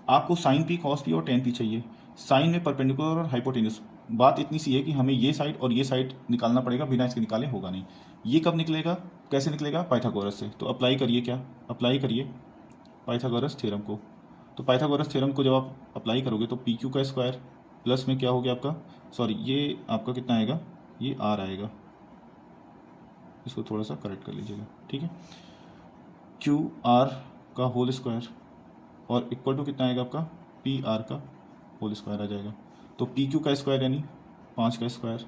आपको साइन P, कॉस P और tan P चाहिए। साइन में परपेंडिकुलर और हाइपोटेन्यूस, बात इतनी सी है कि हमें ये साइड और ये साइड निकालना पड़ेगा, बिना इसके निकाले होगा नहीं। ये कब निकलेगा, कैसे निकलेगा, पाइथागोरस से। तो अप्लाई करिए, क्या अप्लाई करिए, पाइथागोरस थ्योरम को। तो पाइथागोरस थ्योरम को जब आप अप्लाई करोगे तो PQ का स्क्वायर प्लस में क्या हो गया आपका, सॉरी ये आपका कितना आएगा, ये R आएगा, इसको थोड़ा सा करेक्ट कर लीजिएगा, ठीक है। QR का होल स्क्वायर और इक्वल टू कितना आएगा आपका PR का होल स्क्वायर आ जाएगा। तो PQ का स्क्वायर यानी 5 का स्क्वायर,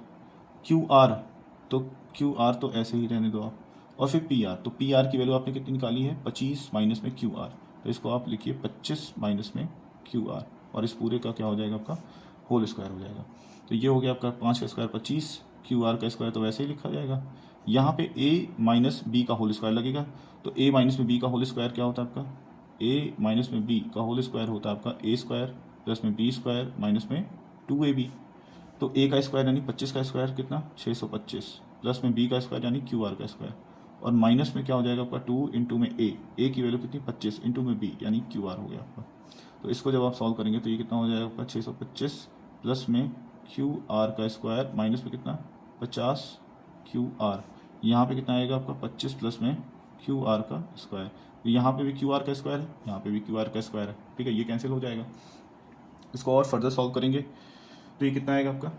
QR तो ऐसे ही रहने दो आप, और फिर PR, तो PR की वैल्यू आपने कितनी निकाली है 25 माइनस में QR, तो इसको आप लिखिए 25 माइनस में QR, और इस पूरे का क्या हो जाएगा आपका होल स्क्वायर हो जाएगा। तो ये हो गया आपका 5 का स्क्वायर 25, QR का स्क्वायर तो वैसे ही लिखा जाएगा। यहाँ पे A माइनस B का होल स्क्वायर लगेगा, तो A माइनस में B का होल स्क्वायर क्या होता है आपका, A माइनस में B का होल स्क्वायर होता है आपका A स्क्वायर प्लस में B स्क्वायर माइनस में 2AB, तो A का स्क्वायर यानी 25 का स्क्वायर कितना 625, प्लस में B का स्क्वायर यानी QR का स्क्वायर, और माइनस में क्या हो जाएगा आपका 2 इंटू में A की वैल्यू कितनी 25 इंटू में B यानी QR हो गया आपका। तो इसको जब आप सॉल्व करेंगे तो ये कितना हो जाएगा आपका 625 प्लस में QR का स्क्वायर माइनस में कितना 50 QR, यहाँ पे कितना आएगा आपका 25 प्लस में QR का स्क्वायर, यहाँ पे भी QR का स्क्वायर है, यहाँ पे भी QR का स्क्वायर है, ठीक है, ये कैंसिल हो जाएगा। इसको और फर्दर सॉल्व करेंगे तो ये कितना आएगा आपका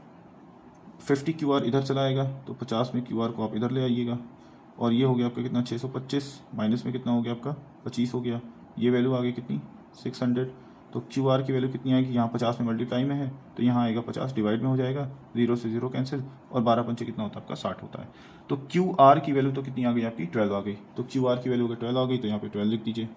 50 QR इधर चला आएगा, तो 50 में QR को आप इधर ले आइएगा, और ये हो गया आपका कितना 625 माइनस में कितना हो गया आपका 25 हो गया, ये वैल्यू आ गई कितनी 600, तो QR की वैल्यू कितनी आएगी, यहाँ 50 में मल्टीप्लाई में है तो यहाँ आएगा 50 डिवाइड में हो जाएगा, 0 से 0 कैंसिल, और 12 पंचे कितना होता है आपका 60 होता है। तो QR की वैल्यू तो कितनी आ गई आपकी 12 आ गई, तो QR की वैल्यू अगर 12 आ गई तो यहाँ पे 12 लिख दीजिए।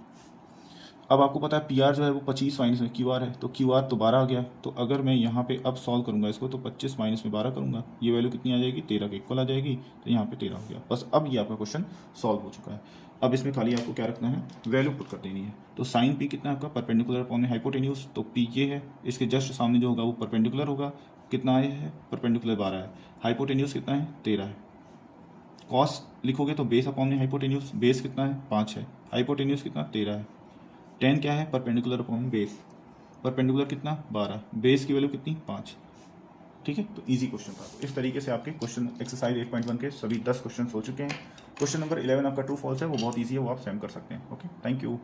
अब आपको पता है PR जो है वो 25 माइनस में QR है, तो QR तो 12 आ गया, तो अगर मैं यहाँ पे अब सॉल्व करूँगा इसको तो 25 माइनस में 12 करूँगा, ये वैल्यू कितनी आ जाएगी 13 के इक्वल आ जाएगी, तो यहाँ पे 13 हो गया। बस अब ये आपका क्वेश्चन सॉल्व हो चुका है। अब इसमें खाली आपको क्या रखना है, वैल्यू पुट कर देनी है। तो साइन P कितना है आपका परपेंडिकुलर अपॉन हाइपोटेन्यूज, तो P ये है, इसके जस्ट सामने जो होगा वो परपेंडिकुलर होगा, कितना आया है परपेंडिकुलर 12 है, हाइपोटेन्यूज कितना है 13 है। कॉस लिखोगे तो बेस अपॉन हाइपोटेन्यूज, बेस कितना है 5 है, हाइपोटेन्यूज कितना 13 है, tan क्या है परपेंडिकुलर अपॉन बेस, परपेंडिकुलर कितना 12, बेस की वैल्यू कितनी 5, ठीक है, तो इजी क्वेश्चन था। तो इस तरीके से आपके क्वेश्चन एक्सरसाइज 8.1 के सभी 10 क्वेश्चन हो चुके हैं। क्वेश्चन नंबर 11 आपका ट्रू फॉल्स है, वो बहुत ईजी है, वो आप सेम कर सकते हैं। Okay, thank you.